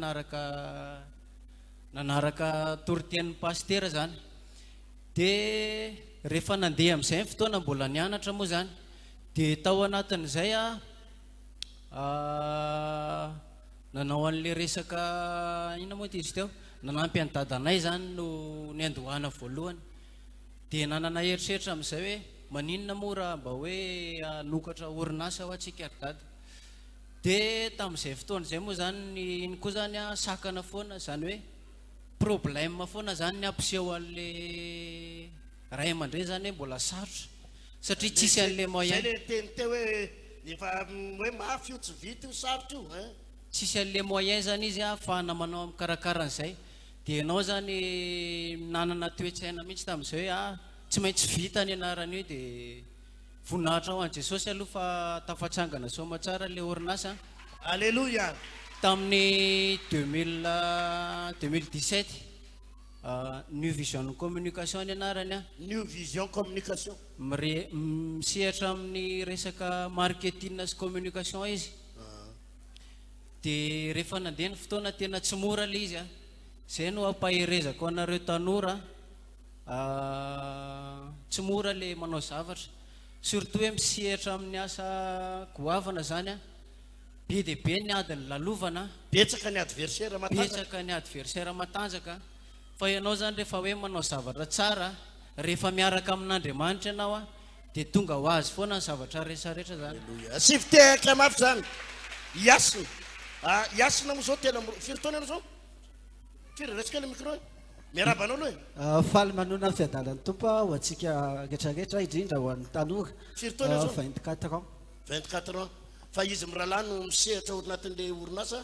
nanaraka toritian'ny pastera zany. Dia rehefa nandeha amin'izay fotoana mbola nianatra moa zany, dia tao anatin'izay nanao an'le resaka inona moa izy teo, nanampy any dadanay zany no niandohana voalohany. Dia nanana heritreritra amin'izay hoe maninona moa raha mba hoe hanokatra orinasa ho antsika ry dada. dia tamin'izay fotoana izay moa zany iny koa zany a sakana foana zany hoe problème foana zany ny ampiseho an'le ray aman-dreny zany hoe mbola sarotra satria tsisy an'le zay moyen le teny teo hoe efa hoe mafy io tsy vita io sarotra io hein tsisy an'le moyen zany izy ahafahana manao amin'ny karakaran'izay dia ianao zany nanana toetsaina mihitsy tamin'izay hoe tsy maintsy vita ny anaran'io dia voninahitra ho an'i Jesosy aloha fa tafatsangana soma tsara le orinasa alléluia tamin'ny 2017 New Vision Communication ny anarany a New Vision Communication misehatra amin'ny resaka marketing sy communication izy dia rehefa nandeha ny fotoana tena tsy mora le izy a zay no ampaherezako anareo tanora tsy mora le manao zavatra surtout hoe misehatra amin'ny asa goavana zany a be dia be ny adiny lalovana betsaka ny adversaire matanjaka betsaka ny adversaire matanjaka fa ianao zany rehefa hoe manao zavatra tsara rehefa miaraka amin'Andriamanitra ianao a dia tonga ho azy foana ny zavatra rehetrarehetra zany sy fitehaka mafy zany iasina iasina moa zao tena firy taona ianao zao firy resaka le micro miarabanao aloha faly manona ny fiadalan'ny tompo ho antsika rehetrarehetra indrindra ho an'ny tanora firy taona ianao zao 24 ans 24 ans fa izy mirahalahy no misehatra onatin'le orinasa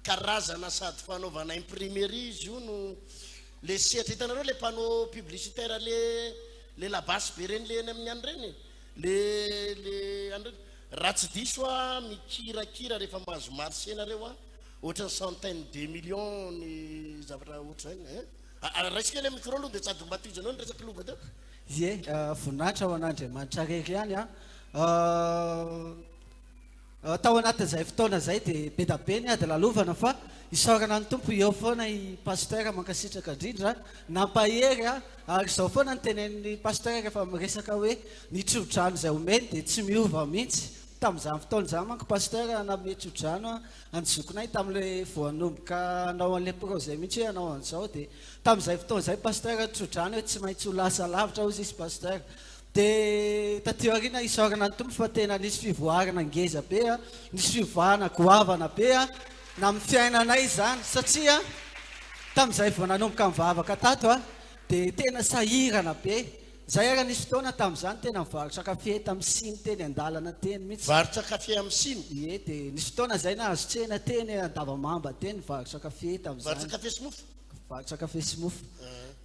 karazana sady fanaovana imprimerie izy io no le sehatra hitanareo le panneau publicitaire le labasy be reny le eny amin'ny any reny le any reny raha tsy diso a mikirakira rehefa mahazo marché nareo a ohatrany centaine de millions ny zavatra ohatr zany raisika le micro aloha dia tsy adombatizanao ny resaka lova teo ie voninahitra ho an'Andriamanitra rery ihany a tao anatin'izay fotoana zay dia be da be ny ady lalovana fa isaorana ny tompo eo foana i pasteur mankasitraka indrindra nampahery ary izao foana ny tenen'ny pasteur rehefa miresaka hoe ny tsodrano izay omeny dia tsy miova mihitsy tamin'izany fotoana izany manko pasteur nanome tsodrano any zokinay tamin'le voanomboka anao an'le projet mihitsy hoe anao an'izao dia tamin'izay fotoana izay pasteur tsodrano hoe tsy maintsy ho lasa lavitra ozy izy pasteur dia taty aoriana isaorana ny tompo fa tena nisy fivoarana ngeza be a nisy fivoahana goavana be a na amin'ny fiainanay zany satria tamin'izay vao nanomboka mivavaka tato a dia tena sahirana be zay ara nisy fotoana tamin'izany tena mivarotra kafe tamin'ny siny teny an-dalana teny mihitsy varotra kafe amin'ny siny ie dia nisy fotoana zay nahazo tsena teny Andavamamba teny mivarotra kafe varotra tamin'izany kafe sy mofo varotra kafe sy mofo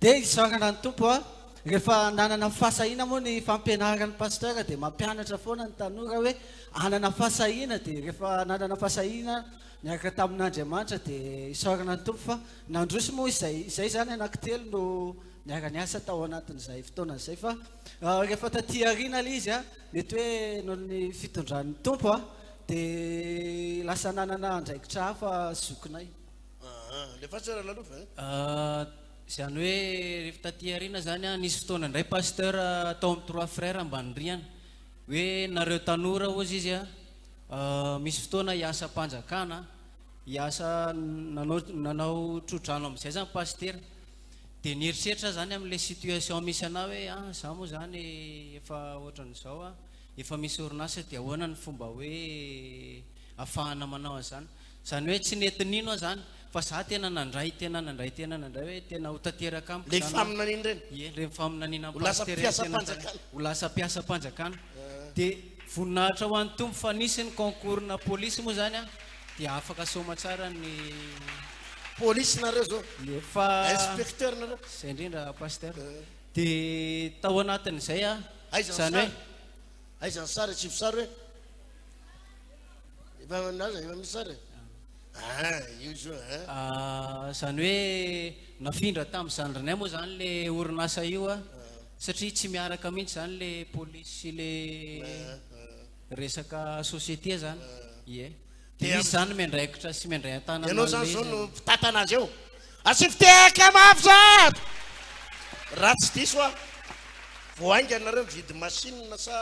dia isaorana ny tompo a rehefa nanana fahasahina moa ny fampianaran'ny pasteur dia mampianatra foana ny tanora hoe anana fahasahina dia rehefa nanana fahasahina miaraka tamin'Andriamanitra dia isaorana ny tompo fa nandroso moa izay zany anankitelo no niara-niasa tao anatin'izay fotoana izay fa rehefa taty aoriana le izy a mety hoe noho ny fitondran'ny tompo a dia lasa nanana andraikitra hafa zokinay le fasara lalova zany hoe rehefa taty aoriana zany a nisy fotoana indray pasteur tao amin'ny 3 frères ambaniryana hoe nareo tanora ozy izy a misy fotoana hiasa mpanjakana hiasa nanao trodrano amin'izay zany pasteur dia nieritreritra zany amin'le situation misy anao hoe za moa zany efa ohatran'izao a efa misy orinasa dia ahoana ny fomba hoe ahafahana manao an'izany zany hoe tsy netinino zany fa za tena nandray hoe tena ho tanteraka amiko le faminaniny reny ie le faminanina ho lasa mpiasa-mpanjakana ho lasa mpiasa-mpanjakana dia voninahitra ho an'ny tompo fa nisy ny concours na polisy moa zany a dia afaka soma tsara ny polisy nareo zao lefa inspecteur nareo zay indrindra pasteur dia tao anatin'izay a zany hoe aizany sary tsy visary hoe efa naza efa misy sary io zao zany hoe nafindra tamin'ny zandrinay moa zany le orinasa io a satria tsy miaraka mihitsy zany le polisy sy le resaka société zany ie dia misy zany miandraikitra sy miandray an-tana ianao zany zao no mpitantana azy eo asifitehaka mafy zato raha tsy diso a voainga nareo mividy machine sa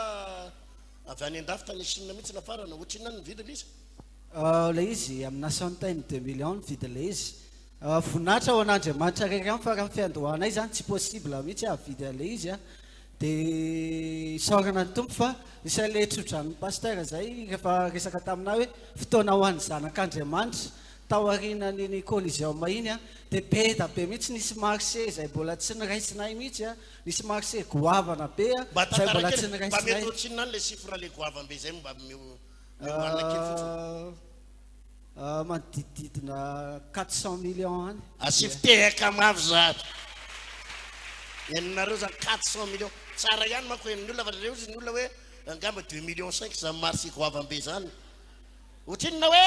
avy any an-dafy tany chine mihitsy nafarana ohatrinany mividy le izy le izy amina centaine de millions vidy le izy voninahitra ho an'Andriamanitra rery any fa raha fiandohanay zany tsy possible mihitsy avidy le izy a dia isaorana ny tompo fa isay le tsodrany pasteur zay rehefa resaka taminao hoe fotoana ho an'ny zanak'Andriamanitra tao aorianany Coliseum iny a dia be da be mihitsy nisy marché zay mbola tsy niraisinay mihitsy a nisy marché goavana be a mba zay mbola tantara tsy kely mba niraisinay mety tsinona any le chiffre le goavambe zay mba mioanina kely fotsiny manodididina 400 millions any asifitehaka mavy zany eninareo zany 400 millions tsara ihany manko enin'olona fa reo ny olona hoe angamba 2 millions 5 zany marché goavambe zany otrinona hoe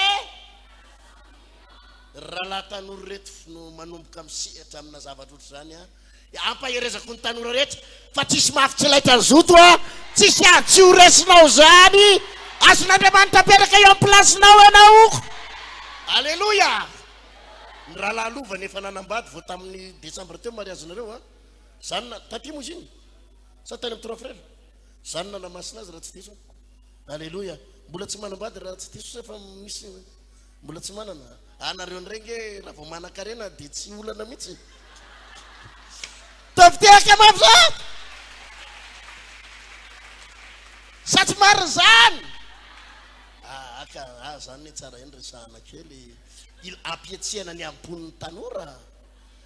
raha tanora reto no manomboka misehatra amina zavatra ohatry zany a ampaherezako ny tanora rehetra fa tsisy mafy tsy laitra ny zoto a tsisy ady tsy ho resinao zany azon'Andriamanitra aperaka eo amin'ny plasinao ianao alleluia ny raha lalovany efa nanambady vao tamin'ny décembre teo mariazinareo a zany taty moa ziny sa tany amin'ny 3 frères zany nanamasina azy raha tsy diso alleluia mbola tsy manambady raha tsy diso efa misy mbola tsy manana anareo nirenge raha vao manan-karena dia tsy olana mihitsy tafitehaka mafy zany sa tsy marina zany aka zany ne tsara eny resahana kely ampietsihana ny amponin'ny tanora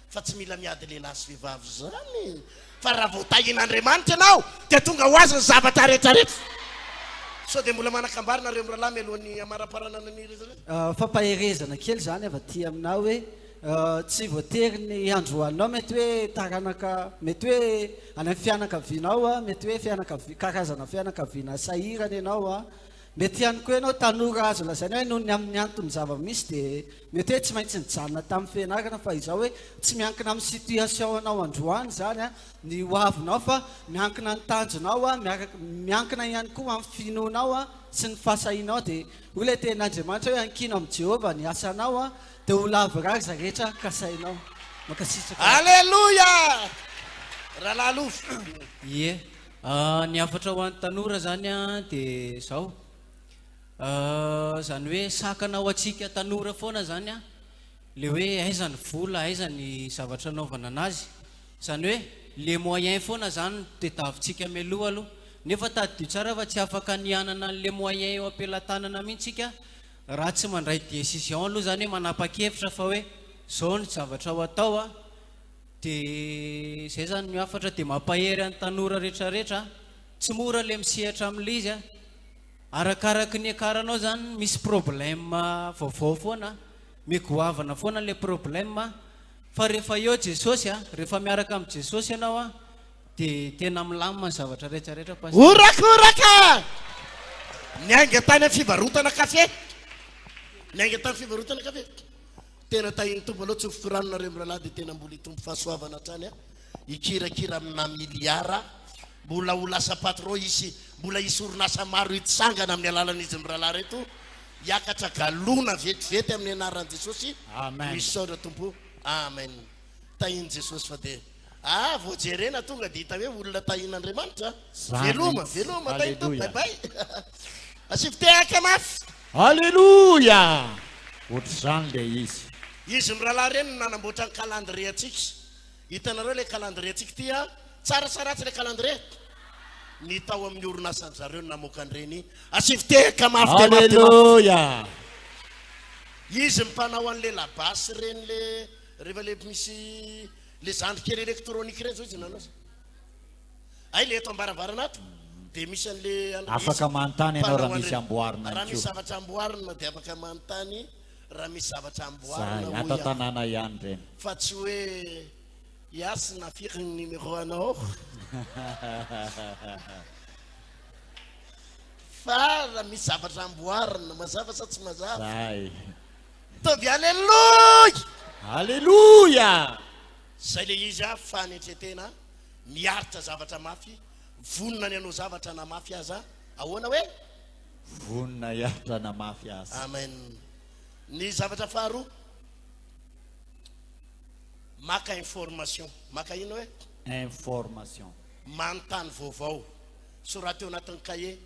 fa tsy mila miady lehilahy sy vehivavy zany fa raha vao tahin'Andriamanitra ianao dia tonga ho azy ny zavatra rehetrarehetra so dia mbola manakambary nareo miralahy mialohan'ny amara-paranana ny rehetrarehetra fampaherezana kely zany avy aty aminao hoe tsy voatery ny androanao mety hoe taranaka mety hoe any amin'ny fianakavianao a mety hoe karazana fianakaviana sahirana ianao a mety ihany koa ianao tanora azo lazaina hoe noho ny amin'ny antony zava-misy dia mety hoe tsy maintsy nijanona tamin'ny fianarana fa izao hoe tsy miankina amin'ny situation anao androany zany a ny hoavinao fa miankina ny tanjonao a miankina ihany koa amin'ny finoanao a sy ny fahasahinao dia ho le ten'Andriamanitra hoe ankino amin'ny Jehovah ny asanao a dia ho laviraza rehetra kasainao makasitraka alleluia raha lalofo ie ny afatra ho an'ny tanora zany a dia zao zany hoe sakana ho atsika tanora foana zany a le hoe aiza ny vola aiza ny zavatra anaovana anazy zany hoe le moyen foana zany dia tavintsika mialoha aloha nefa tadidio tsara fa tsy afaka nianana le moyen eo ampelantanana mihitsika raha tsy mandray décision aloha zany hoe manapa-kevitra fa hoe zao ny zavatra ho atao a dia zay zany miafatra dia mampahery an'ny tanora rehetrarehetra tsy mora le misehatra amin'le izy a arakaraky ny akaranao zany misy problème vaovao foana migoavana foana le problème fa rehefa eo Jesosy a rehefa miaraka amin'ny Jesosy ianao a dia tena milamina ny zavatra rehetrarehetra orakoraka niainga tany amin'ny fivarotana kafe niainga tany fivarotana kafe tena tahiny tompo aloha tsy fikoranonareo miralahy dia tena mbola hitompo fahasoavana hatrany a ikirakira amina miliara mbola ho lasa patron isy mbola isy orinasa maro hitsangana amin'ny alalan'izy miralahy reto hiakatra galona vetivety amin'ny anaran'i Jesosy misy saotra tompo amen tahiny Jesosy fa dia voajerena tonga dia hita hoe olona tahin'Andriamanitra veloma tahiny tompo baibay asifitehaka mafy alleluia ohatry zany le izy miralahy reny nanamboatra ny calendrier atsika hitanareo le calendrier atsika ty a tsaratsaratsy le calendrier ny tao amin'ny orinasany zareo namoaka an'ireny asifitehaka mafy alleluia izy mpanao an'le labasy reny le rehefa le misy le zandrikely électronique reny zao izy nanao ay le eto ambaravaranato dia misy an'le afaka manontany ianao raha misy amboarina raha misy zavatra amboarina dia afaka manontany raha misy zavatra amboarina atao tanàna ihany reny fa tsy hoe iasy na firy ny numéro anao fa raha misy zavatra amboarina mazava sa tsy mazava tovy alleluia alleluia zay le izy a fanetretena miaritra zavatra mafy vonona ny anao zavatra na mafy aza ahoana hoe vonona hiaritra na mafy aza amen ny zavatra faharoa maka information maka ino hoe information manontany vaovao soraty eo anatin'ny cahier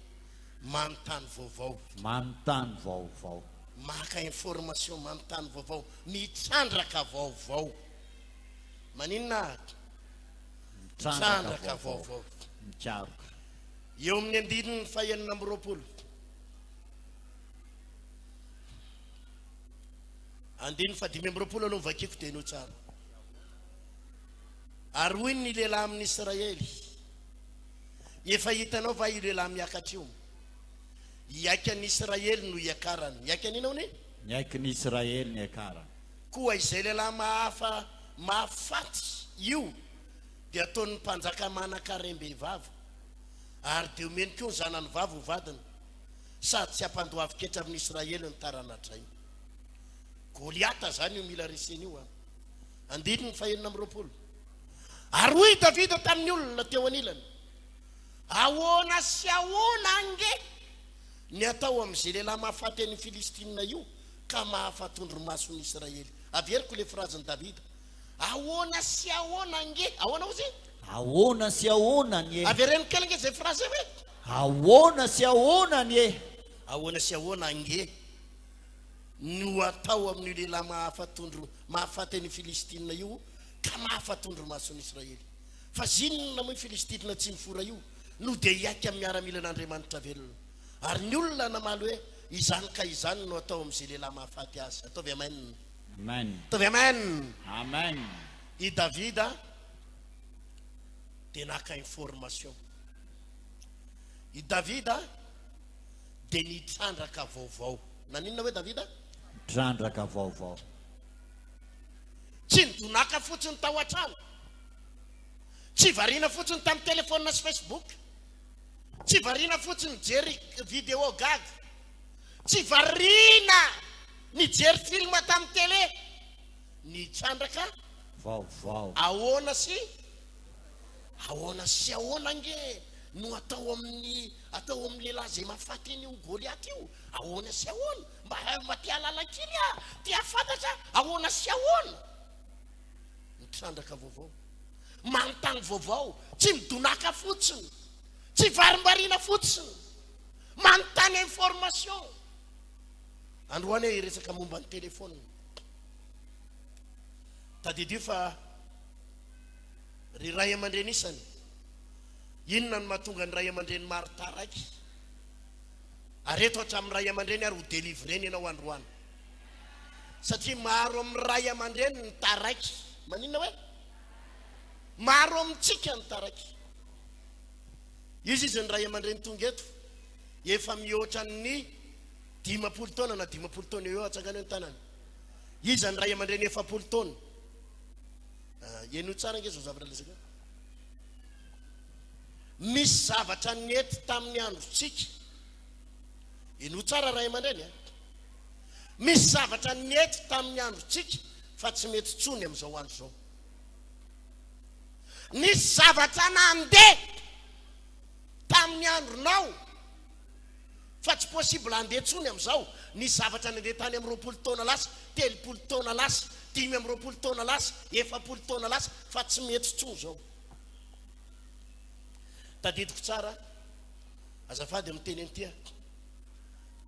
manontany vaovao manontany vaovao maka information manontany vaovao mitrandraka vaovao maninona trandraka vaovao Mitsaroka. eo amin'ny andininy fahenina amby roapolo andininy fadimy amby roapolo aloha mivakiko dia no tsara ary hoy ny lehilahy amin'ny Israely efa hitanao va io lehilahy miakatra io iaiky an'ny Israely no iakarany iaiky aninao ni Niaiky ny Israely ny akarany. koa izay lehilahy mahafaty io dia ataony mpanjaka manan-karem-behivavy ary dia omeny koa ny zanany vavy ho vadiny sady tsy hampandoaviketra amin'ny Israely ny taranatray Goliata zany io mila reseny io andininy fahenina amby roapolo ary hoy Davida tamin'ny olona teo anilany ahoana sy ahoana ange ny atao amin'izay lehilahy mahafaty an'ny Filistina io ka mahafatondro-mason'ny Israely averiko le frazan'i Davida ahoana sy ahoana ange ahoana ho zay Ahoana sy ahoana ny e. avereno kely ange zay frazy hoe Ahoana sy ahoana ny e. ahoana sy ahoana ange no atao amin'ny lehilahy mahafaty an'ny Filistina io ka mahafatondro-mason'ny Israely fa zinona moa Filistina tsy mifora io no dia iaiky amin'ny miaramilan'Andriamanitra velona ary ny olona namaly hoe izany ka izany no atao amin'izay lehilahy mahafaty azy ataovy amen Amen. ataovy amen Amen. i Davida dia naka information i Davida dia nitrandraka vaovao naninona hoe Davida Trandraka vaovao. tsy nidonaka fotsiny tao an-trano tsy variana fotsiny tamin'ny telefônina sy Facebook tsy variana fotsiny jery vidéo gag tsy variana nijery film tamin'ny télé nitrandraka Vaovao. ahoana sy ahoana nge no atao amin'ny lehilahy zay mahafaty iny io Goliaty io ahoana sy ahoana mba tia lalankely tia fantatra ahoana sy ahoana nitrandraka vaovao manontany vaovao tsy midonaka fotsiny tsy varimbariana fotsiny manontany information androany hoe resaka momba ny telefôna tadidio fa ry ray aman-dreny isany inona no mahatonga ny ray aman-dreny maro taraiky ary eto hatramin'ny ray aman-dreny ary ho délivreny ianao androany satria maro amin'ny ray aman-dreny ny taraiky maninona hoe maro amintsika ny taraiky izy ny ray aman-dreny tonga eto efa mihoatra ny 10 taona na 10 taona eo atsangana eo ny tanany izy ny ray aman-dreny 7 taona eno tsara nge zao zavatra lesaka misy zavatra nety tamin'ny androtsika eno tsara ray aman-dreny misy zavatra nety tamin'ny androtsika fa tsy mety tsony amin'izao andro zao nisy zavatra nandeha tamin'ny andronao fa tsy possible andeha tsony amin'izao nisy zavatra nandeha tany amin'ny 20 taona lasa 30 taona lasa 20 taona lasa 70 taona lasa fa tsy mety tsony zao tadidiko tsara azafady amin'ny teny an'ity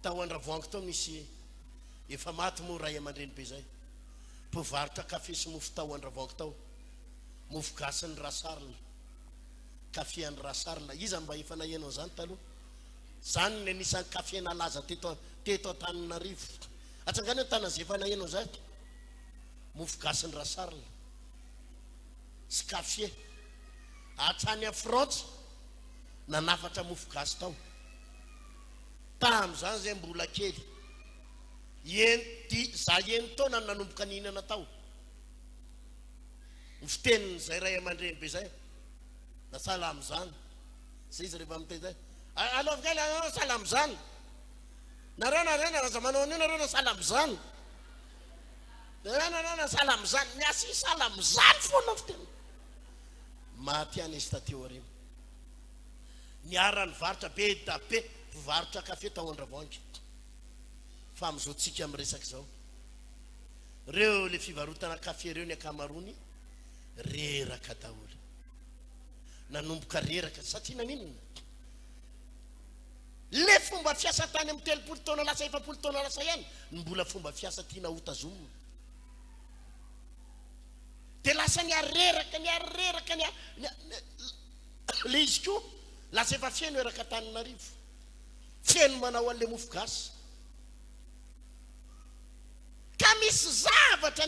tao Andravoahangy tao misy efa maty moa ray aman-dreny be zay mpivarotra kafe sy mofo tao Andravoahangy tao mofo gasy ny rasarina kafe ny rasarina iza mba efa nahenao zany taloha zany ny anisan'ny kafe nalaza teto Antananarivo atsangana eo tana zay efa nahenao zay mofo gasy ny rasarina sy kafe atrany a Frantsa nanafatra mofo gasy tao tam'izany zay mbola kely za eny taona nanomboka nihinana tao ny fiteniny zay ray aman-dreny be zay na sala am'izany zay izy rehefa miteny zay alovakely anao sala am'izany nareo raza manao anio nareo nasala am'izany na sala am'izany miasy sala am'izany foana fiteny mahatiany izy tateo areny niara ny varotra be da be mpivarotra kafe tao Andravoahangy fa am'izao tsika amin'ny resaka zao reo le fivarotana kafe reo ny akamarony reraka daholo nanomboka reraka satria naninona le fomba fiasa tany amin'ny 30 taona lasa 70 taona lasa ihany ny mbola fomba fiasa tiana hotazomina de lasa niareraka le izy koa lasa efa fiaino eraka Tananarivo fiaino manao an'le mofo gasy ka misy zavatra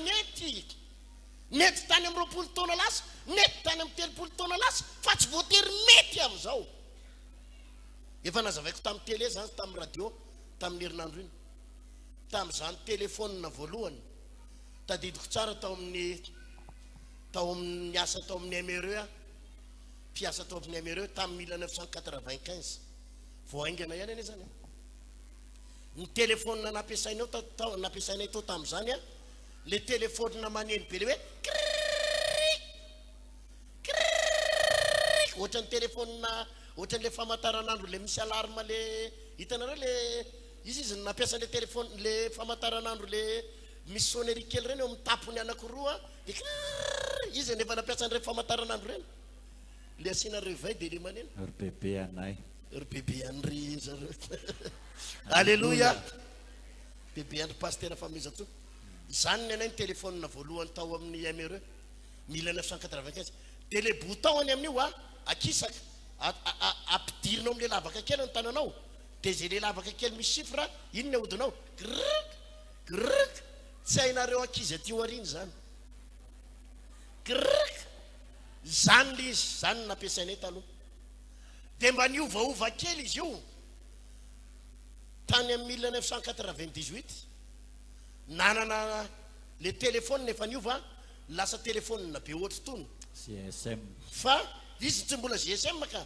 mety tany amin'ny 20 taona lasa mety tany amin'ny 30 taona lasa fa tsy voatery mety amin'izao efa nazavaiko tamin'ny télé zany tamin'ny radio tamin'ny herinandro iny tamin'izany téléphone voalohany tadidiko tsara tao amin'ny asa tao amin'ny MRE mpiasa tao amin'ny MRE tamin'ny 1995 voaingana ihany ane zany ny téléphone nampiasainay tao tamin'izany le téléphone maneno be le hoe ohatran'ny téléphone ohatran'le famataranandro le misy alarme le hitanareo le izy nampiasa le téléphone le famataranandro le misy sonnerie kely reny eo amin'ny tapony anankiroa izy nefa nampiasa an'ireny famataranandro reny le asina réveil de le maneno bebe anay bebe andry zareo alléluia bebe andry pasteur famizatso zany ny anay ny téléphone voalohany tao amin'ny MRE 1995 de le bouton-ny amin'io akisaka ampidirina amin'ny lavaka kely ny tananao de zay le lavaka kely misy chiffre iny ny ahodinao grrk tsy hainareo ankizy aty aoriana zany grrk zany le izy zany nampiasainay taloha de mba niovaova kely izy io tany amin'ny 1998 nanana le téléphone nefa niova lasa téléphone na be ohatry tony GSM fa izy tsy mbola GSM ka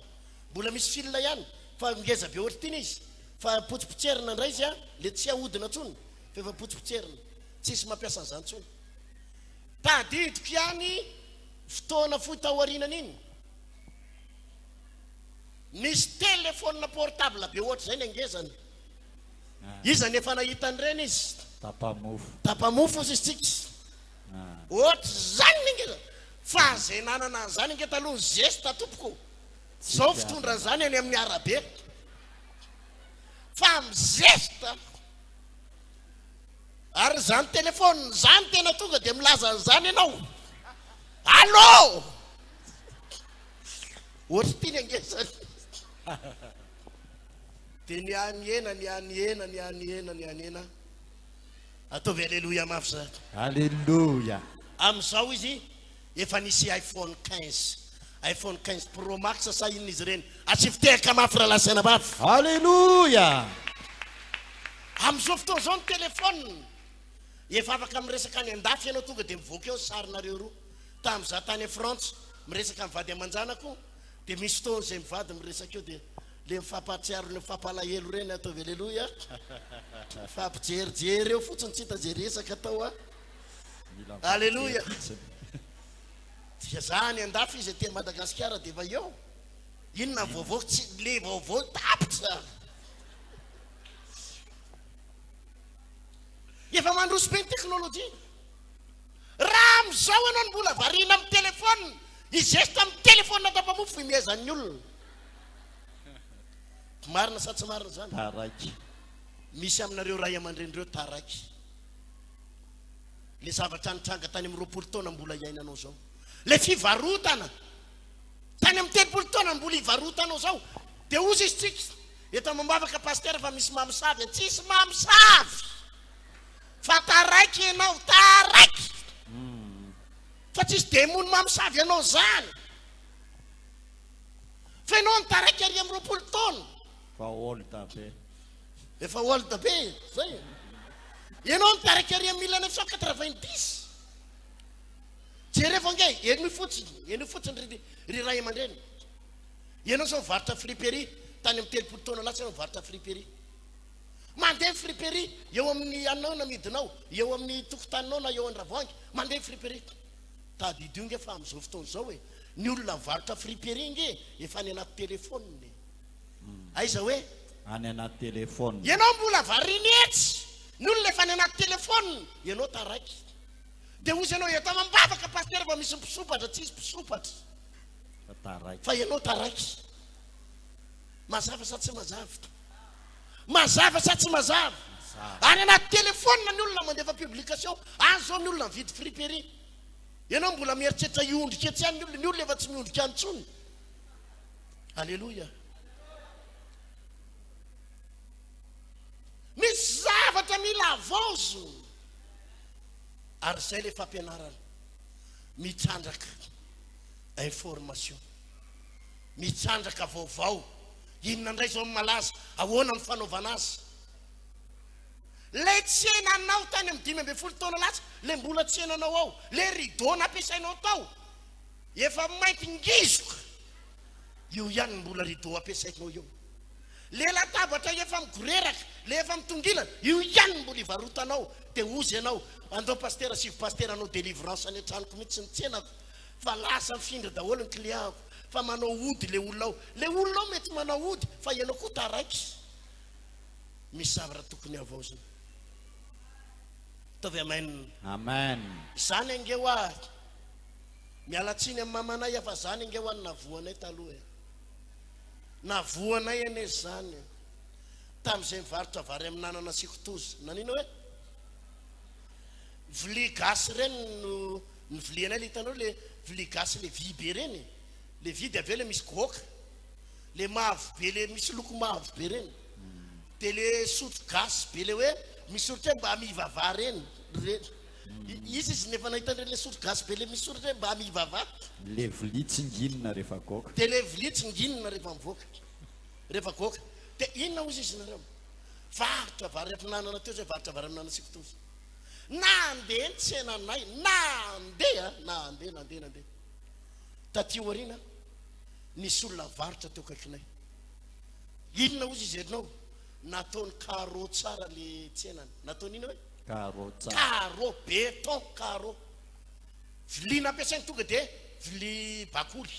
mbola misy fil ihany fa ngeza be ohatry tiny izy fa potsipotserina ndray izy le tsy ahodina tsony fa efa potsipotserina tsisy mampiasa an'izany tsony tadidiko ihany fotoana fohy taorianan'iny misy téléphone portable be ohatry zay ny angezany izy nefa nahitan'ireny izy tapamofo izy tsika ohatry zany ny angeza fa zay nanana zany nge taloha geste tompoko zao fitondra zany any amin'ny arabe fa amin'ny geste ary zany téléphone zany tena tonga de milaza zany ianao allô ohatry ty ny angezany de nianyena ataovy alléluia mafy zany alléluia am'izao izy efa nisy iPhone 15 Pro Max sa inona izy ireny atsifitehaka mafy raha lasana mafy alléluia am'izao fotoana zao ny téléphone efa afaka miresaka any andafy ianao tonga de mivoaka eo sarinareo roa tamin'iza tany France miresaka mivady amanjanako de misy fotoana zay mivady miresaka eo de le mifampatsiaro le mifampalahelo reny ataovy alléluia fampijerijery eo fotsiny tsy hita zay resaka atao alléluia dia zany andafy izy te Madagasikara de efa eo inona vaovao tsy le vaovao tapitra efa mandroso be ny teknôlôjia raha am'izao ianao ny mbola variana amin'ny téléphone izesta amin'ny téléphone tapamofo imiezan'ny olona marina sa tsy marina zany taraiky misy aminareo ray aman-drenireo taraiky le zavatra nitranga tany amin'ny 20 taona mbola iainanao zao le fivarotana tany amin'ny 30 taona mbola ivarotanao zao de ozy izy tsika eto mambavaka pasteur fa misy mamosavy tsisy mamosavy fa taraiky ianao taraiky fa tsisy demony mamosavy ianao zany fa ianao ny taraiky ary amin'ny 20 taona fa olta be efa olta be zay ianao ny taraiky ary amin'ny 1990 jereo nge eny fotsiny ry ray aman-dreny ianao zao mivarotra friperie tany amin'ny 30 taona lasa ianao mivarotra friperie mandeha friperie eo amin'ny anao namidinao eo amin'ny tokotaninao na eo an-dravoangy mandeha friperie tadidio nge fa am'izao fotoana zao ny olona mivarotra friperie nge efa any anaty téléphone aiza hoe any anaty téléphone ianao mbola variny etsy ny olona efa any anaty téléphone ianao taraiky de ozy ianao eto mambavaka pasteur fa misy mpisopatra tsisy mpisopatra taraiky fa ianao taraiky mazava sa tsy mazava sa tsy mazava any anaty téléphone ny olona mandefa publication any zao ny olona mividy friperie ianao mbola mieritreritra iondrika etsy any ny olona efa tsy miondrika any tsony Aleluia. Misy zavatra mila avaozo ary zay le fampianarana mitsandraka information, mitsandraka vaovao. Inona ndray zao malaza, ahoana ny fanaovana azy. Le tsenanao tany amin'ny 5-10 taona latsa, le mbola tsenanao ao, le rideau nampiasainao tao efa mainty ngizoka, io ihany mbola rideau ampiasainao eo. Le latabatra efa migoreraka, le efa mitongilana, io ihany mbola ivarotanao. Dia ozy ianao, andao pastera sivy pastera anao délivrance any an-tranoko mihitsy ny tsenako, fa lasa mifindra daholo ny clientko, fa manao ody le olona ao. Le olona ao mety manao ody, fa ianao koa taraiky. Misy zavatra tokony avao zany. Tovy amen. Amen. Zany angeo ahy mialatsiny amin'ny mamanay, fa zany angeo any navoanay taloha. Navoanay ane zany tamin'izay mivarotra vary amin'anana sy kitoza. Nanino hoe vilia gasy reny no vilianay, le hitanao le vilia gasy le vy be reny, le vy dia aveo le misy goka, le mavo be, le misy loko mavo be reny. Dia le sotro gasy be le hoe misy soratra mba mivava reny. Izy nefa nahitandreny le sotro gasy be le misy soratra mba mivava. Le vilia tsinginina rehefa goka. Dia le vilia tsinginina rehefa mivoaka, rehefa goka. Dia inona ozy izy nareo? Varotra vary amin'anana teo zay, varotra vary amin'anana sy kitoza. Nandeha ny tsenanay, nandeha. Taty aoriana nisy olona varotra teo akaikinay. Inona ozy izy herinao? Nataony carreau tsara le tsenany. Nataony ina hoe? Carreau tsara. Carreau, béton, carreau. Vilia nampiasainy tonga dia vilia bakoly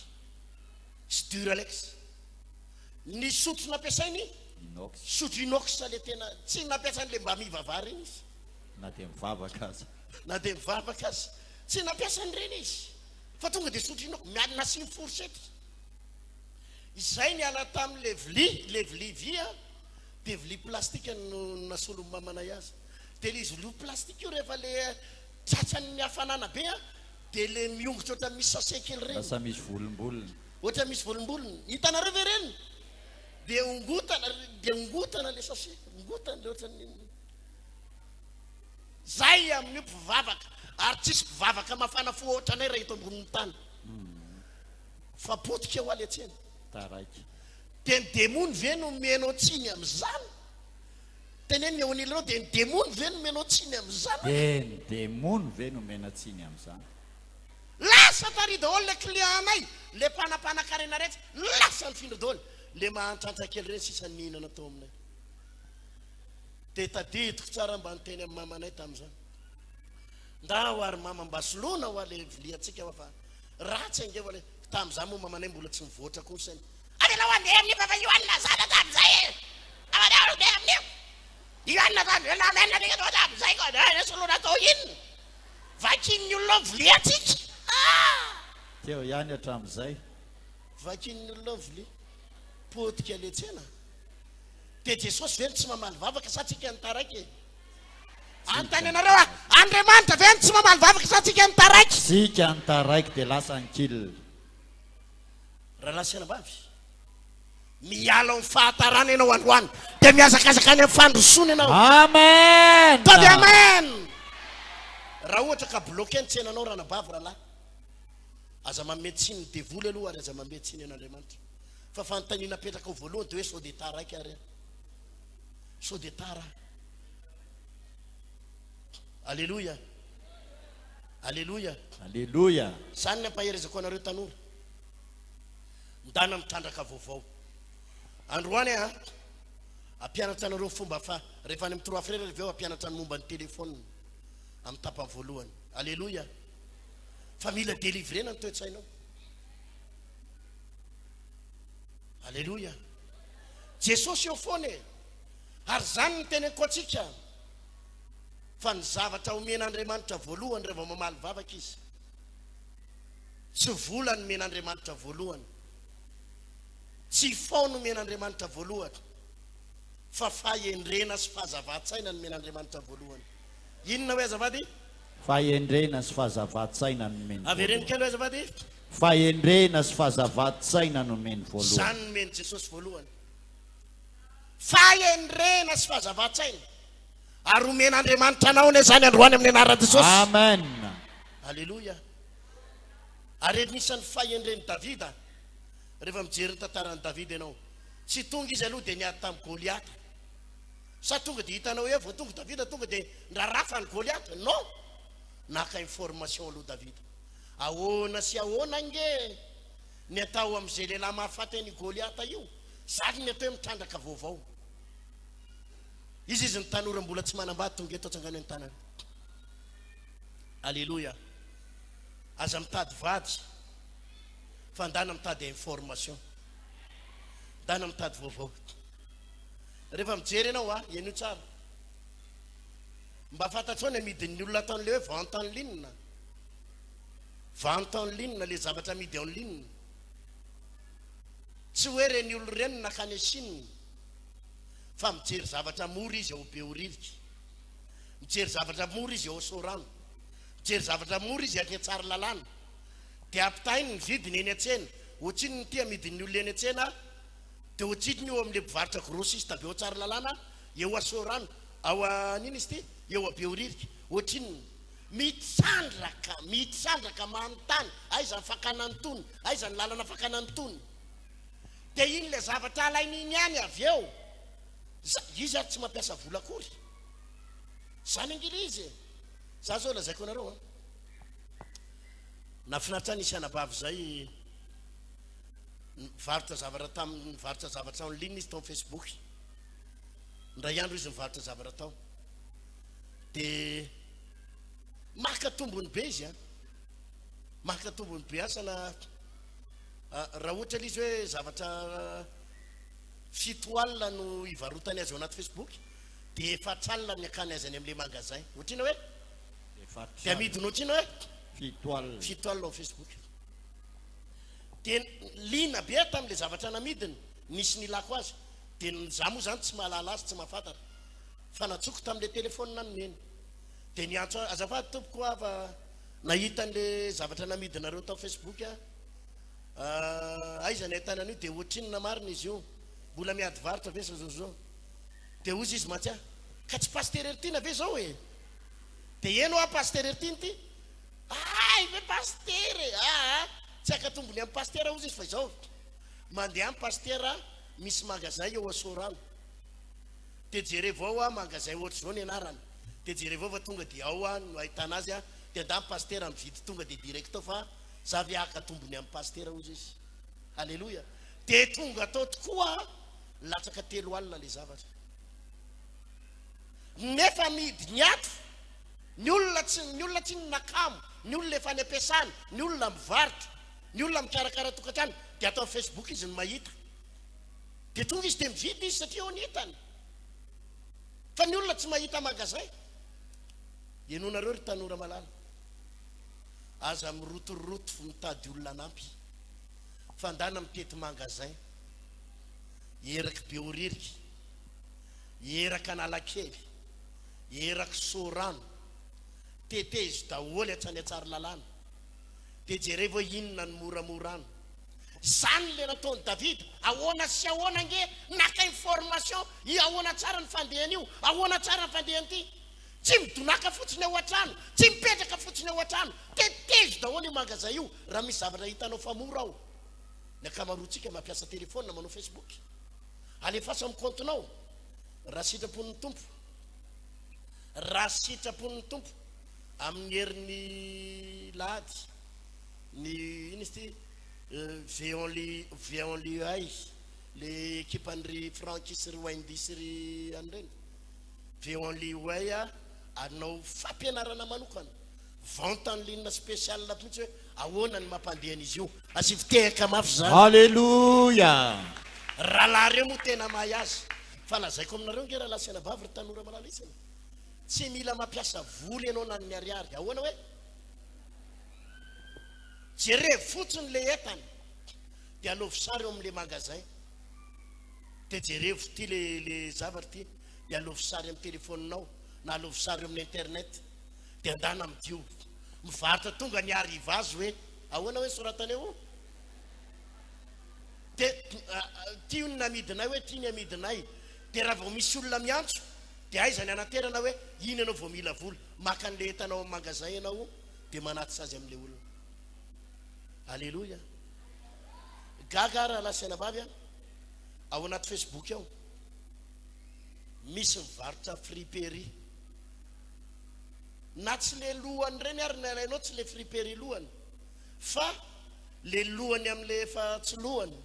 sy Duralex. Ny sotro nampiasainy Inox. sotro inox le tena tsy nampiasainy le mba mivava reny izy. Na dia mivavaka azy. Na dia mivavaka azy, tsy nampiasany reny izy, fa tonga dia sotro inox miadina sy forsety. Izay ny ala tamin'le vilia vy dia vilia plastika no nasolo mamanay azy. Dia le vilia plastika io rehefa le tratran'ny hafanana be dia le miongotra ohatra misy sachet kely reny, Lasa misy volombolony. ohatra misy volombolony. Hitanareo ve reny? Dia ongotana le sachet, ongotana le ohatrany. Zay amin'ny mpivavaka, ary tsisy mpivavaka mafana fo ohatranay raha hito ambonin'ny tany. Fa potika eo aletsena. Taraiky. Dia ny demony ve no menao tsiny amin'izany? Teneny eo anilanao dia ny demony ve no menao tsiny amin'izany? Dia ny demony ve no menatsiny amin'izany? Lasa tary daholo le client-nay, le mpanampanan-karena rehetra, lasa nifindra daholo. Le mahantratra kely reny sisa nihinana tao aminay. Dia tadidiko tsara mba niteny amin'ny mamanay tamin'izany. Ndao ary mama mba soloina ho ale viliantsika fa ratsy angeo le tamin'izany moa mamanay mbola tsy mivoatra koa sainy. Andelanao andeha amin'ny bava Ioanina zana tamin'izay. Amanao andeha amin'io. Ioanina tamin'izay koa soloina tao inona? Vakin'ny olona viliantsika. Teo ihany hatramin'izay. Vakin'ny olona vilia potika le tsena. Dia Jesosy ve tsy mamaly vavaka sa tsika nitaraiky? Antany anareo Andriamanitra ve tsy mamaly vavaka sa tsika nitaraiky? Sika nitaraiky dia lasa nkilina. Raha lasanambavy miala amin'ny fahatarana ianao androany dia miazakazaka any amin'ny fandrosoana ianao. Amen. Tavy amen. Raha ohatra ka bloqué ny tsenanao ranabavy rahalahy, aza mametsiny ny devoly aloha ary aza mametsiny an'Andriamanitra. Fa fanontaniana petraka ho voalohany dia hoe sao dia tara raiky ary. Sao dia tara. Alléluia. Alléluia. Alléluia. Zany ny ampaherezako anareo tanora. Ndana mitrandraka vaovao. Androany ampianatra anareo fomba fa rehefa any amin'ny 3 frères avy eo ampianatra ny momba ny téléphone amin'ny tapany voalohany. Alléluia. Fa mila délivrena ny toe-tsainao. Alléluia. Jesosy eo foana e. Ary zany ny teneniko antsika fa ny zavatra omen'Andriamanitra voalohany rehefa mamaly vavaka izy. Tsy vola no omen'Andriamanitra voalohany, tsy fao no omen'Andriamanitra voalohany, fa fahendrena sy fahazava-tsaina no omen'Andriamanitra voalohany. Inona hoe azavady? Fahendrena sy fahazava-tsaina no Avereny kely hoe azavady? fahendrena sy fahazavato-tsaina no meny voalohany. Zany meny Jesosy voalohany. Fahendrena sy fahazavato-tsaina. Ary omen'Andriamanitra anao ne zany androany amin'ny anaran'i Jesosy. Amen. Alleluia. Ary anisan'ny fahendren'i Davida. Rehefa mijery ny tantaran'i Davida ianao, tsy tonga izy aloha dia niady tamin'ny Goliata. Sa tonga dia hitanao hoe vao tonga Davida tonga dia nrarafa ny Goliata. Non. Naka information aloha Davida. Ahoana sy ahoana nge ny atao amin'izay lehilahy mahafaty ny Goliata io. Zany ny atao hoe mitrandraka vaovao. Izy ny tanora mbola tsy manambady tonga eto atsangany ny tanany. Alléluia. Aza mitady vady fa ndana mitady information, ndana mitady vaovao. Rehefa mijery ianao io tsara mba fantatrao ny amidin'ny olona ataon'le hoe vente en ligne. Vente en ligne, le zavatra amidy en ligne. Tsy hoe reny olo reny nakany Chine, fa mijery zavatra mora izy ao Behoririka, mijery zavatra mora izy ao Sorano, mijery zavatra mora izy atny tsara lalàna. Dia ampitahiny ny vidiny eny an-tsena. Ohatriny ny ty amidin'ny olona eny an-tsena, dia ohatriny eo amin'le mpivarotra grossiste be ao tsara lalàna, eo a Sorano, ao an'iny izy ty, eo a Behoririka. Ohatriny mitsandraka manontany, aiza ny fakana antony, aiza ny lalana fakana antony. Dia iny le zavatra alain'iny ihany avy eo. Izy ary tsy mampiasa vola akory. Zany angily izy. Za zao lazaiko anareo. Nafinaritra nisy anabavy zay mivarotra zavatra tamin'ny mivarotra zavatra en ligne izy tao Facebook. Ndray andro izy mivarotra zavatra tao. Dia maka tombony be izy maka tombony be asana raha ohatra izy hoe zavatra 7 alina no ivarotany azy ao anaty Facebook, dia 4 alina ny akany azy any amin'le magasin. Ohatrina hoe dia amidiny ohatrina hoe 7 alina ao Facebook. Dia lina be tamin'le zavatra namidiny, nisy nilako azy. Dia za moa zany tsy mahalala azy, tsy mahafantatra, fa natsoko tamin'le telefônina nomeny. Dia niantso azafady tompoko fa nahita an'le zavatra namidinareo tao Facebook aiza ny ahitana an'io. Dia ohatrinina marina izy io, mbola miady varotra ve zao. Dia ozy izy matsy ka tsy pasteur Ertiny ve zao e? Dia eno pasteur Ertiny ty? Ay ve pasteur tsy aka tombony amin'ny pasteur ozy izy fa izao mandeha amin'ny pasteur misy magasin eo a Sorano. Dia jerevao magasin ohatra zao ny anarany. Dia jerevao fa tonga dia ao no ahitana azy dia nda pasteur mividy tonga dia direct fa zavy aka tombony amin'ny pasteur ozy izy. Alléluia. Dia tonga tao tokoa latsaka 3 alina le zavatra. Nefa midy ny ato ny olona tsy nakamo, ny olona efa any ampiasana, ny olona mivarotra, ny olona mikarakara tokantrano, dia atao Facebook izy ny mahita. Dia tonga izy dia mividy izy satria ao ny hitany. Fa ny olona tsy mahita magasin. Ianonareo ry tanora malala, aza mirotoroto mitady olona anampy, fandana mitety magasin, eraky Behoririka, eraky Analakely, eraky Sorano, tetezy daholo atsany atsara lalàna. Dia jerevao inona ny moramorano. Zany le nataony Davida. Ahoana sy ahoana nge naka information i ahoana tsara ny fandehany io, ahoana tsara ny fandehany ity. Tsy midonaka fotsiny ao an-trano, tsy mipetraka fotsiny ao an-trano, tetezy daholo io magasin io. Raha misy zavatra hitanao fa mora ao, ny akamaroantsika mampiasa telefônina manao Facebook. Alefasa amin'ny comptenao. Raha sitrapon'ny tompo, raha sitrapon'ny tompo amin'ny herin'ny lahady, ny ino izy ty Veonliay, le équipe-andry Franky sy ry Wendy sy ry an'ireny. Veonliay anao fampianarana manokana, vente en ligne spécial mihitsy hoe ahoana ny mampandehan'izy io. Asivitehaka mafy zany. Alléluia. Rahalahy reo moa tena mahay azy. Fa lazaiko aminareo nge rahalahy sy anabavy ry tanora malala isany, tsy mila mampiasa voly ianao na ny ariary. Ahoana hoe jere fotsiny le entana dia alovi sary eo amin'le magasin. Dia jerevo ty le zavatra ty dia alovi sary amin'ny telefôninao na alovi sary eo amin'ny internet. Dia andana amin'tio mivarotra tonga ny ariva azy hoe ahoana hoe soratany eo de tiany namidinay hoe tiany amidinay de raha vao misy olona miantso de aizany anaterana hoe iny anao vao mila vola maka an'le entanao amin'ny magazay ianao de manaty sazy amin'le olona alleloia gaga raha lasaina vavy ao anaty Facebook ao misy mivarotra friperie na tsy le lohany reny ary nalainao tsy le friperie lohany fa le lohany am'le efa tsy lohany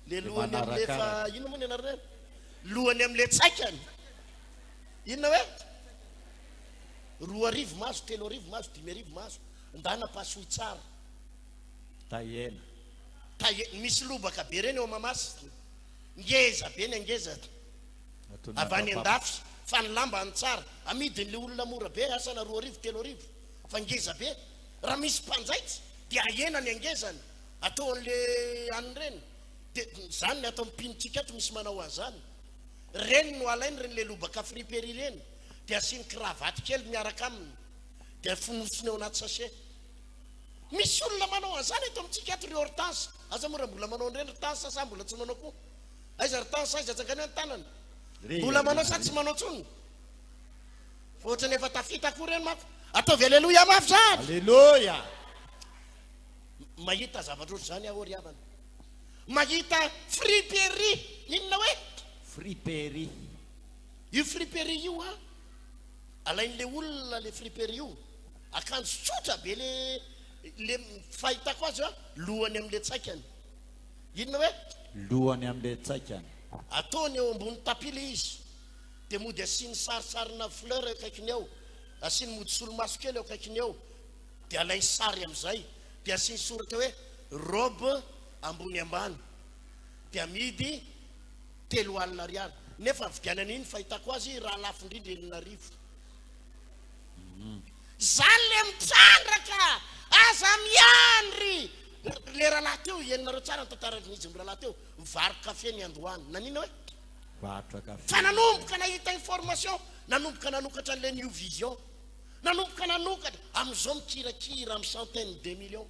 le lohany am'le efa ino moa ny anarana lohany am'le tsaikany inona hoe 2 arivo maso 3 arivo maso 5 arivo maso ndana pasoy tsara tahena misy lobaka be reny eo mamasy ngeza be ny angeza avany andafy fa ny lamba any tsara amidin'le olona mora be asana 2 arivo 3 arivo fa ngeza be raha misy mpanjaitsy dia ahena ny angezany ataon'le any reny de zany ny atao mipinitsika ato misy manao an'izany reny no alainy reny le lobaka friperie reny de asiny kravaty kely miaraka aminy de fonosiny ao anaty sachet misy olona manao an'izany eto amintsika ato ry hortense aza mora mbola manao an'ireny hortense sa mbola tsy manao koa aiza hortense aiza tsakany hoe ny tanany mbola manao sa tsy manao tsony fa ohatrany efa tafita koa reny mako ataovy alleloia mafy zany alleloia mahita zavatra ohatry zany aho ry havana mahita friperie inona hoe friperie io friperie io a alain'le olona le friperie io akanjo tsotra be le fahitako azy a lohany am'le tsaikany inona hoe lohany am'le tsaikany ataony eo ambony tapily izy de mody asiny sarisarina fleur eo akaikiny eo asiny mody solomaso kely eo akaikiny eo de alainy sary am'izay de asiny soratra hoe robe ambony ambany de amidy 3 alina ariary nefa vidianany iny fahitako azy raha lafo indrindra 1,000 zany le mitrandraka aza miandry le rahalahy teo ienareo tsara ny tantaran'izy rahalahy teo mivaroka kafe ny Andohany nanina hoe varotra kafe fa nanomboka nahita information nanomboka nanokatra an'le New Vision nanomboka nanokatra am'izao mikirakira amin'ny centaine de millions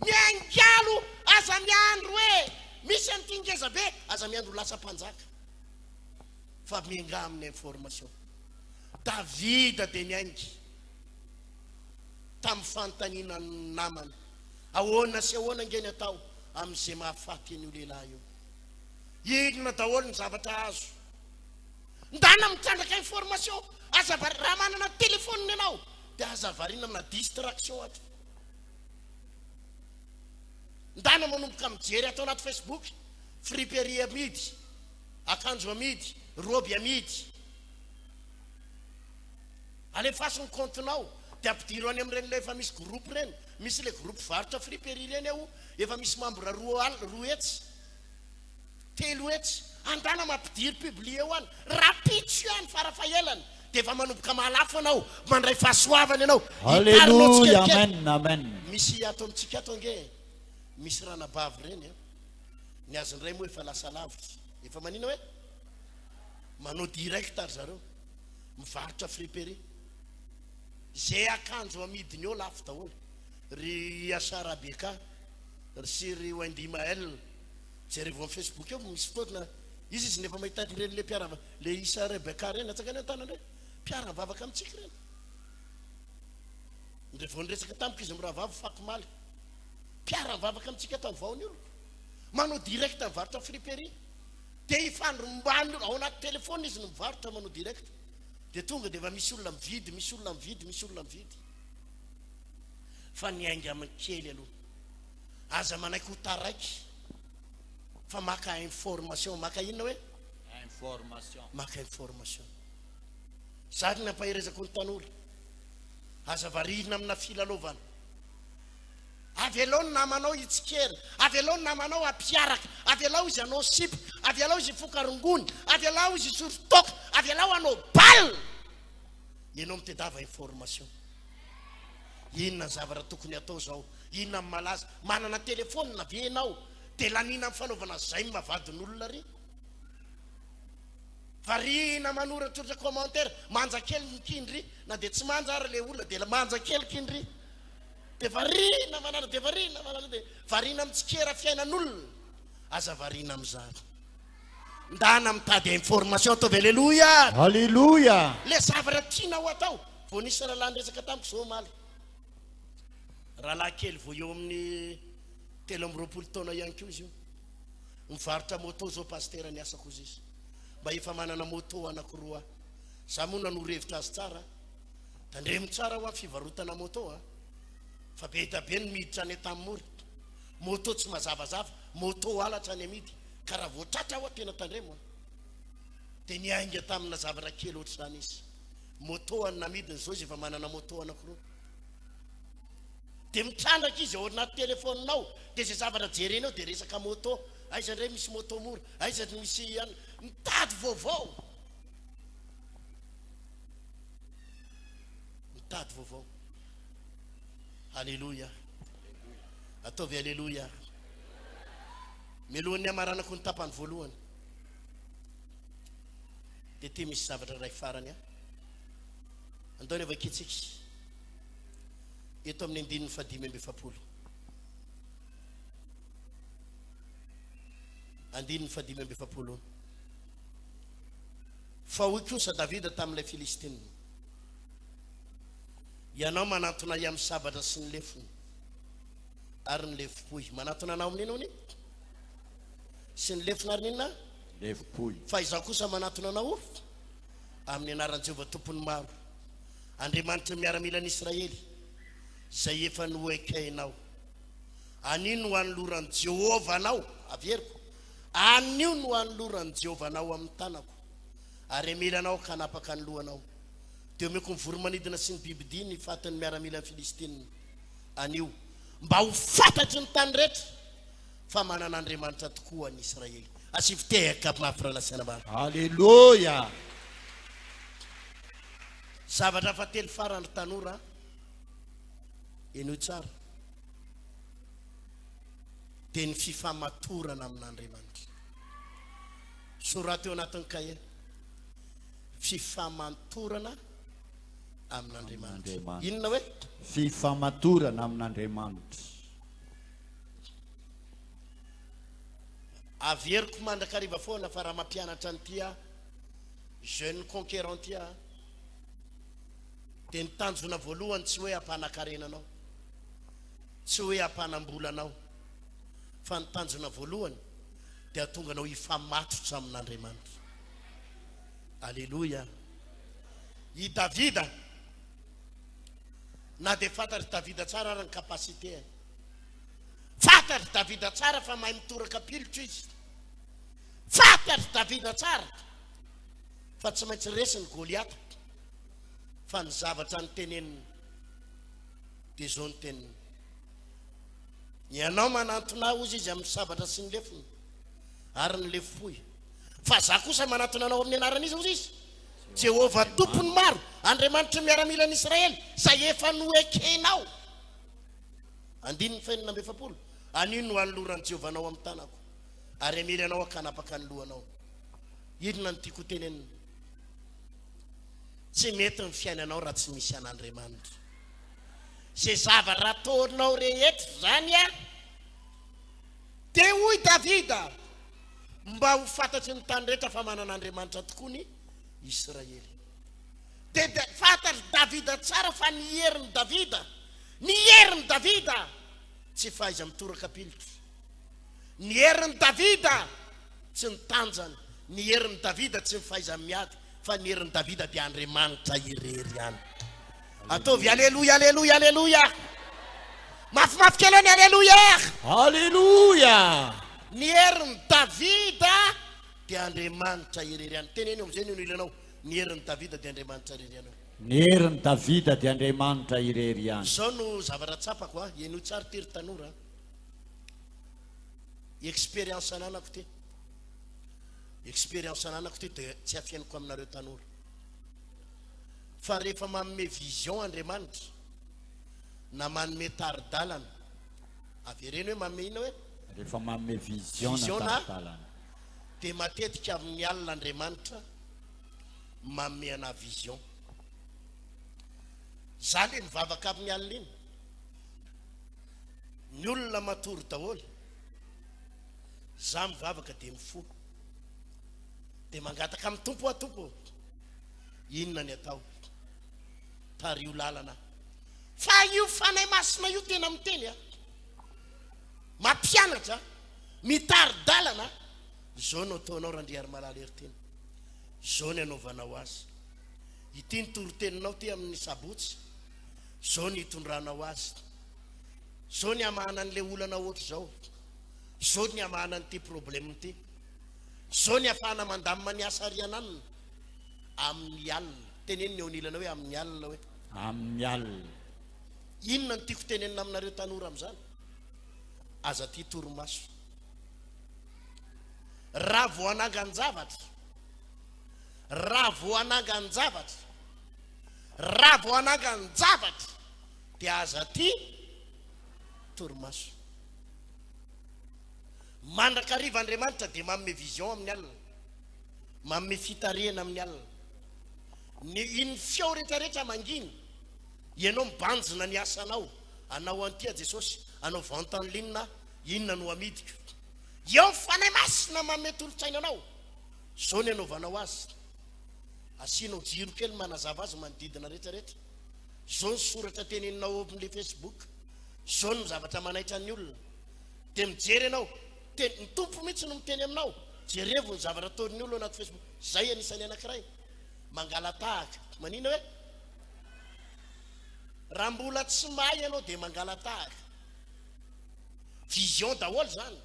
miangalo aza miandro hoe misy an'tingeza be aza miandro lasa mpanjaka fa mianga amin'ny information Davida de niangy tamin'ny fantanina namany ahoana sy ahoana ngeny atao amin'izay mahafaty an'io lehilahy io inona daholo ny zavatra azo ndana mitrandraka information aza raha manana telefôniny ianao de aza varina amina distraction ato ndana manomboka mijery atao anaty Facebook friperie amidy akanjo amidy robe amidy alefaso ny comptenao de ampidiro any amin'ireny le efa misy groupe reny misy le groupe varotra friperie reny eo efa misy membre 2 hetsy 3 hetsy andana mampidiro publie eo any rapitso any farafahelany de efa manomboka mahalafo anao mandray fahasoavany ianao alleluia amen amen misy ato amintsika ato ange misy ranabavy reny ny azon'iray moa efa lasa lavitra efa manina hoe manao direct ary zareo mivarotra friperie zay akanjo amidiny eo lafo daholo ry Asarabeka sy ry Wendy Maël jerevao amin'ny Facebook eo misy fotoana izy nefa mahita reny le mpiarava le Asarabeka reny atsakany an-tanany hoe mpiara-bavaka amintsika reny ndre vao niresaka tamiko izy am'raha vavy fakimaly mpiara-bavaka amintsika tamin'ny vaony olo manao direct mivarotra friperie de ifandro mbany olo ao anaty telefôny izy no mivarotra manao direct de tonga de efa misy olona mividy misy olona mividy misy olona mividy fa niainga amikely aloha aza manaiky ho taraiky fa maka information maka inona hoe information maka information zany nampahirezako ny tanora aza varina amina filalovana avy alao ny namanao itsikely avy alao ny namanao ampiaraka avy alao izy anao sipa avy alao izy fokarongony avy alao izy soritoka avy alao anao bal ianao mitedava information inona zavatra tokony atao zao inona malaza manana telefôny na ve ianao de lanina amin'ny fanaovana zay mavadin'olona ry varina manoratra oatra commentaire manja kely ny kindry na de tsy manja ary le olona de manja kely kindry de varina manana de varina manana de varina amtsikera fiainan'olona aza varina am'zany ndana mitady information ataovy alleluia Alléluia. le zavatra tianao atao vao nisy rahalahy resaka tamiko zao maly rahalahy kely vao eo amin'ny 3 taona ihany koa izy io mivarotra moto zao pasteur ny asako izy mba efa manana moto anankiroa za moa nanoro-hevitra azy tsara tandremo tsara ho fivarotana moto fa be da be ny miditra any tamin'mory moto tsy mazavazava moto alatra any amidy karaha voatratra ho tena tandremo de niainga tamina zavatra kely ohatry zany izy moto any namidiny zao izy efa manana moto anankiroa de mitrandraka izy ao anaty telefoninao de zay zavatra jerenao de resaka moto aiza ndray misy moto mora aiza misy mitady vaovao mitady vaovao alleluia ataovy alleluia milohan'ny amaranako ny tapany voalohany de ty misy zavatra ray farany andao ny avakitsika eto amin'ny 9:5 9:5 fa hoy kosa Davida tamin'ilay Filistina ianao manatona iamy sabatra sy ny lefony ary ny lefipoy manatona anao amin'inao ni sy ny lefona ary ninona Lefipoy. fa izaho kosa manatona anao amin'ny anaran'i Jehovah tompony maro Andriamanitra miaramila ny Israely zay efa noekainao anino ho anoloran'i Jehovah anao averiko anio no anoloran'i Jehovah anao amin'ny tanako ary amilanao ka napaka ny lohanao teo meko mivoromanidina sy ny bibidi ny fatany miaramila Filistina anio mba ho fantatry ny tany rehetra fa manana Andriamanitra tokoa ny Israely asivitehaka mafiralasiana maro Alléluia. zavatra fatelo farany tanora eno tsara de ny fifamatorana amin'Andriamanitra soraty eo anatin'ny kaye fifamatorana amin'Andriamanitra inona hoe Fifamatorana amin'Andriamanitra. averiko mandrakariva foana fa raha mampianatra ny tia jeune conquérant tia de ny tanjona voalohany tsy hoe ampanakarenanao tsy hoe ampanambolanao fa ny tanjona voalohany de atonga anao ifamatotra amin'Andriamanitra alleluia i Davida na de fantatry Davida tsara ary ny kapasité fantatry Davida tsara fa mahay mitoraka pilotro izy fantatry Davida tsara fa tsy maintsy resy ny Goliata fa ny zavatra ny teneniny de zao ny teniny ianao manatona ozy izy amin'ny sabatra sy ny lefony ary ny lefipoy fa za kosa manatona anao amin'ny anaran'izy ozy izy Jehovah tompony maro Andriamanitra miaramila ny Israely zay efa noekenao 9:7 anino no anoloran'i Jehovah anao amin'ny tanako ary amely anao akanapaka ny lohanao inona ny tiako teneniny tsy mety ny fiainanao raha tsy misy an'Andriamanitra zay zavatra ataonao rehetra zany de hoy Davida mba ho fantatry ny tany rehetra fa manan'Andriamanitra tokoa ny Israely de fantatry Davida tsara fa ny herin'ny Davida tsy faiza mitoraka pilotro ny herin'ny Davida tsy nitanjany ny herin'ny Davida tsy mifaiza miady fa ny herin'ny Davida de Andriamanitra irery ihany ataovy alleluia alleluia alleluia mafimafy kely any alleluia Alléluia. ny herin'ny Davida de Andriamanitra irery ihany teneny am'izay no ilanao ny herin'ny Davida de Andriamanitra irery ihany Ny herin'i Davida dia Andriamanitra irery ihany. zao no zavatra tsapako eno tsara tery tanora expérience ananako ty expérience ananako ty de tsy afianako aminareo tanora fa rehefa manome vision Andriamanitra na manome taridalana avereny hoe manome ina hoe Rehefa manome vision Vision na na? taridalana. de matetika amin'ny alina Andriamanitra manome ana vision za le mivavaka amin'ny alina iny ny olona matory daholo za mivavaka dia mifo dia mangataka amin'ny tompo tompo inona ny atao tario lalana fa io fanahy masina io tena miteny mampianatra mitary-dalana zao no ataonao randriary malala eriteny zao ny anaovanao azy ity ny toroteninao ty amin'ny sabotsy zao ny hitondranao azy zao ny amahana an'le olana ohatr' zao ny amahana an'ity problème ty zao ny afahana mandamina ny asa riananina amin'ny alina teneniny eo anilana hoe amin'ny alina hoe amin'ny alina inona ny tiako tenenina aminareo tanora amin'izany aza ty toromaso raha vo anangany zavatra raha vo anangany zavatra raha vo anangany zavatra dia aza ty toromaso mandrakariva Andriamanitra dia manome vision amin'ny alina manome fitarihana amin'ny alina ny iny feo rehetrarehetra manginy ianao mibanjina ny asanao anao antia Jesosy anao vente en ligne inona no amidiko eo fanahy masina manome tolotsainanao zao ny anaovanao azy asianao jiro kely manazava azy manodidina rehetrarehetra zao ny soratra teneninao amin'ny Facebook zao ny zavatra manaitra ny olona dia mijery ianao ny tompo mihitsy no miteny aminao jerevo ny zavatra ataon'ny olona anaty Facebook zay anisany anankiray mangala tahaka manina hoe raha mbola tsy mahay ianao dia mangala tahaka vision daholo zany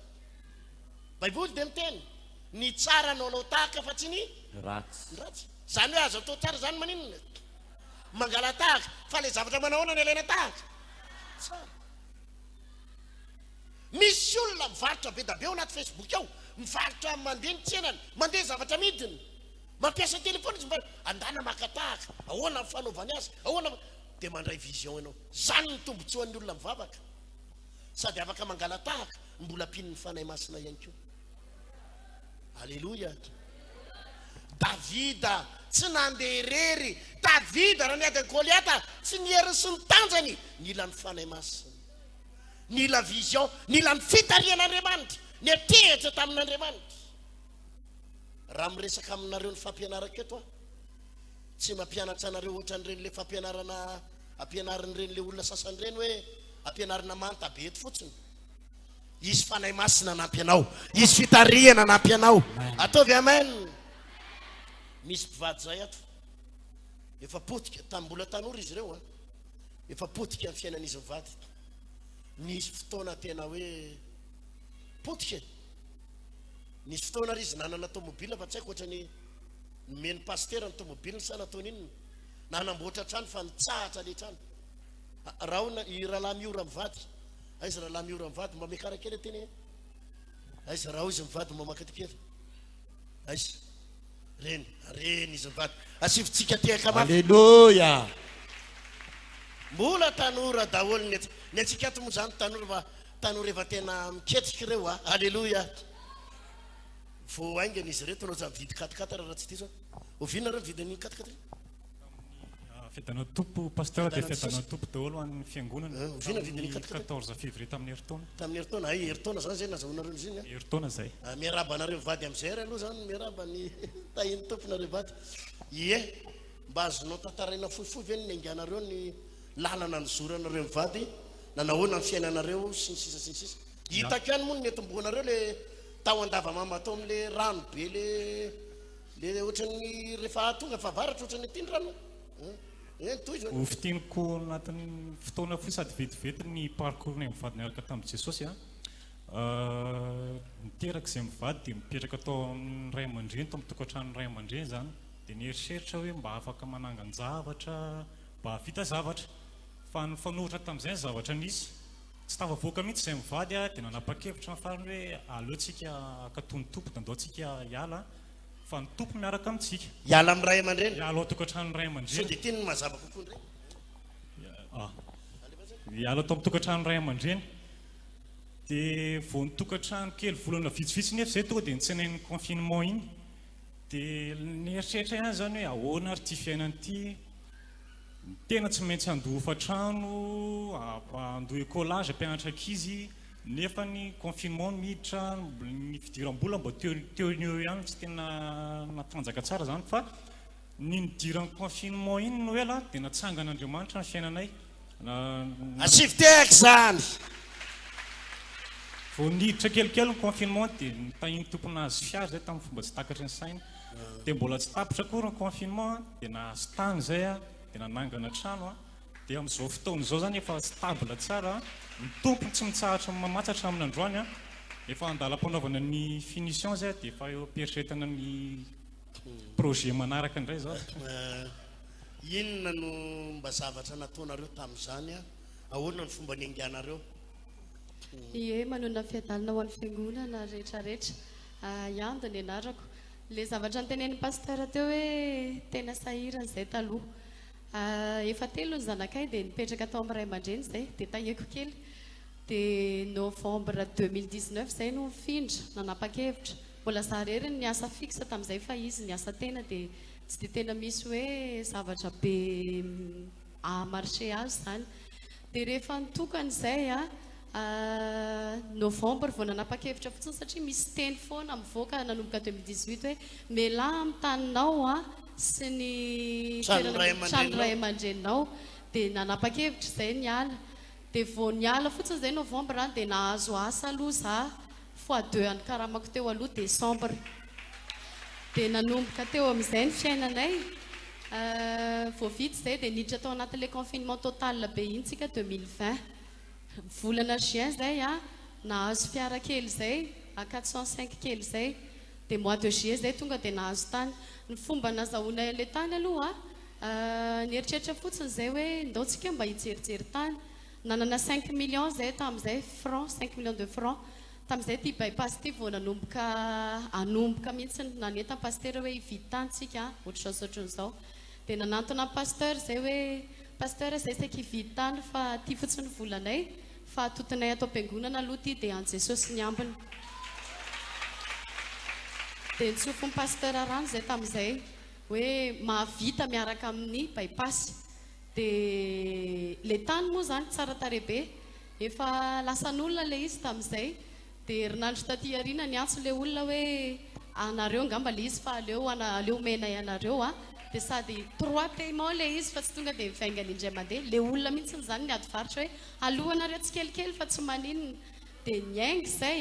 baiboly dia miteny ny tsara naonao tahaka fa tsy ny ratsy zany hoe azo atao tsara zany maninona mangala tahaka fa le zavatra manahoana ny alaina tahaka tsara misy olona mivarotra be da be ao anaty Facebook ao mivarotra mandeha ny tsenany mandeha zavatra midiny mampiasa telefony izy andana maka tahaka ahoana fanaovany azy ahoana dia mandray vision ianao zany ny tombotsoan'ny olona mivavaka sady afaka mangala tahaka mbola mpin'ny fanahy masina ihany koa alleluia Davida tsy nandeha irery Davida raha niady Goliata tsy nieriny sy nitanjany nila ny fanahy masina nila vision nila ny fitarihan'Andriamanitra ny atehitra tamin'Andriamanitra raha miresaka aminareo ny fampianarako eto tsy mampianatra anareo ohatran'ireny le fampianarana ampianarin'ireny le olona sasan'ireny hoe ampianarina manta be eto fotsiny izy fanahy masina nampy anao izy fitarihana nampy anao ataovy amen misy mpivady zay ato efa potika tambola tanora izy ireo efa potika amin'ny fiainan'izy mivady nisy fotoana tena hoe potika nisy fotoana ry izy nanana tomobile fa tsy haiko ohatrany nomeny pasteur ny tomobile sa nataony inona nanamboatra trano fa nitsahatra le trano raha i rahalahy miora mivady aizy rahalahy miora mivady mba mekarakely teny aizy raha izy mivady mba makatikely aizy reny izy mivady asivitsika tehaka mafy alleluia mbola tanora daholo ny atsika ato moa zany tanora efa tena miketriky ireo alleluia vo aingany izy reto anao zany mividy katikatara raha tsy ty zao ovinareo mividiny katikatra fitanao tompo pasteur dia fitanao tompo daholo amin'ny fiangonana ovina vidiny katikatra 14 février tamin'ny heritaona ay heritaona zany zay nazahoanareo izy iny heritaona zay miarabanareo mivady amin'izay ry aloha zany miaraba ny tahiny tomponareo vady ie mba azonao tantaraina fohifohy ve ny anganareo ny lalana ny zoranareo mivady nanahoana ny fiainanareo sy ny sisa hitako ihany moa ny etomboanareo le tao andavamama atao amin'le rano be le ohatran'ny rehefa tonga fa varatra ohatran'ny ety ny rano ho fitiniko anatin'ny fotoana fohy sady vetivety ny parcours ny mivady niaraka tamin'i Jesosy niteraka izay mivady dia mipetraka atao amin'ny ray aman-dreny tao amin'ny tokantrano ray aman-dreny zany dia nieritreritra hoe mba afaka manangany zavatra mba havita zavatra fa ny fanohitra tamin'izay ny zavatra nisy tsy tafavoaka mihitsy izay mivady dia nanapa-kevitra ny farany hoe aleotsika akatony tompo da andaotsika hiala fa ny tompo miaraka amintsika hiala amin'ny ray aman-dreny hiala ao tokantrano ray aman-dreny so dia teny ny mazava kokoa ndreny hiala tao amin'ny tokantrano ray aman-dreny dia vao ny tokantrano kely volana vitsivitsy nefa izay tonga dia nitsenain'ny confinement iny dia nieritreritra ihany zany hoe ahoana ary ty fiainana ity tena tsy maintsy andofa trano andoha écolage ampianatra ankizy nefa ny confinement miditra ny fidiram-bola mba teo ihany tsy tena natanjaka tsara zany fa ny nidiran'ny confinement iny noela dia natsangan'Andriamanitra ny fiainanay asiviteko zany vao niditra kelikely ny confinement dia nitahiny tomponazy fiary zay tamin'ny fomba tsy takatry ny saina dia mbola tsy tapitra akory ny confinement dia nahazo tany zay dia nanangana trano dia amin'izao fotoana izao zany efa stable tsara ny tompony tsy mitsahatra mamatsatra amin'ny androany efa andalam-panaovana ny finition zay dia efa eo ampierisetana ny projet manaraka indray zao inona no mba zavatra nataonareo tamin'izany ahoana ny fomba nianganareo ie manona fiadalina ho an'ny fiangonana rehetrarehetra iando ny anarako le zavatra nytenen'ny pasteur teo hoe tena sahirana izay taloha efa telo ny zanakay dia nipetraka tao amin'ny ray aman-dreny zay dia taheko kely dia novembre 2019 zay no mifindra nanapa-kevitra mbola zarery ny asa fixe tamin'izay fa izy ny asa tena dia tsy dia tena misy hoe zavatra be amarché azy zany dia rehefa nitokan'izay novembre vao nanapa-kevitra fotsiny satria misy teny foana mivoaka nanomboka 2018 hoe mela amin'ny taninao sy ny trano ray aman-dreninao dia nanapa-kevitra zay niala dia vao niala fotsiny zay novembre dia nahazo asa aloha za fois 2 any karamako teo aloha décembre dia nanomboka teo amin'izay ny fiainanay vao vita zay dia niditra tao anatin'le confinement total be intsika 2020 volana juin zay nahazo fiara kely zay 405 kely zay dia mois de juillet zay tonga dia nahazo tany ny fomba nazahoana le tany aloha nieritreritra fotsiny zay hoe ndaotsika mba hijerijery tany nanana 5 millions zay tamin'izay francs 5 millions de francs tamin'izay ty bypass ty vao anomboka mihitsy nanentan pasteur hoe hividy tanytsika ohatr'izao dia nanantona pasteur zay hoe pasteur zay saika hividy tany fa ty fotsiny volanay fa totinay atao am-piangonana aloha ty dia any Jesosy ny ambiny dia nitsofin'ny pasteur rano zay tamin'izay hoe mahavita miaraka amin'ny bypass dia le tany moa zany tsara tarebe efa lasan'olona le izy tamin'izay dia herinandro taty arina ny antso le olona hoe anareo ngamba le izy fa aleo mena ianareo dia sady 3 paiement le izy fa tsy tonga dia mivaingana indray mandeha le olona mihitsy zany ny ady varitra hoe alohanareo tsy kelikely fa tsy maninona dia niaingy zay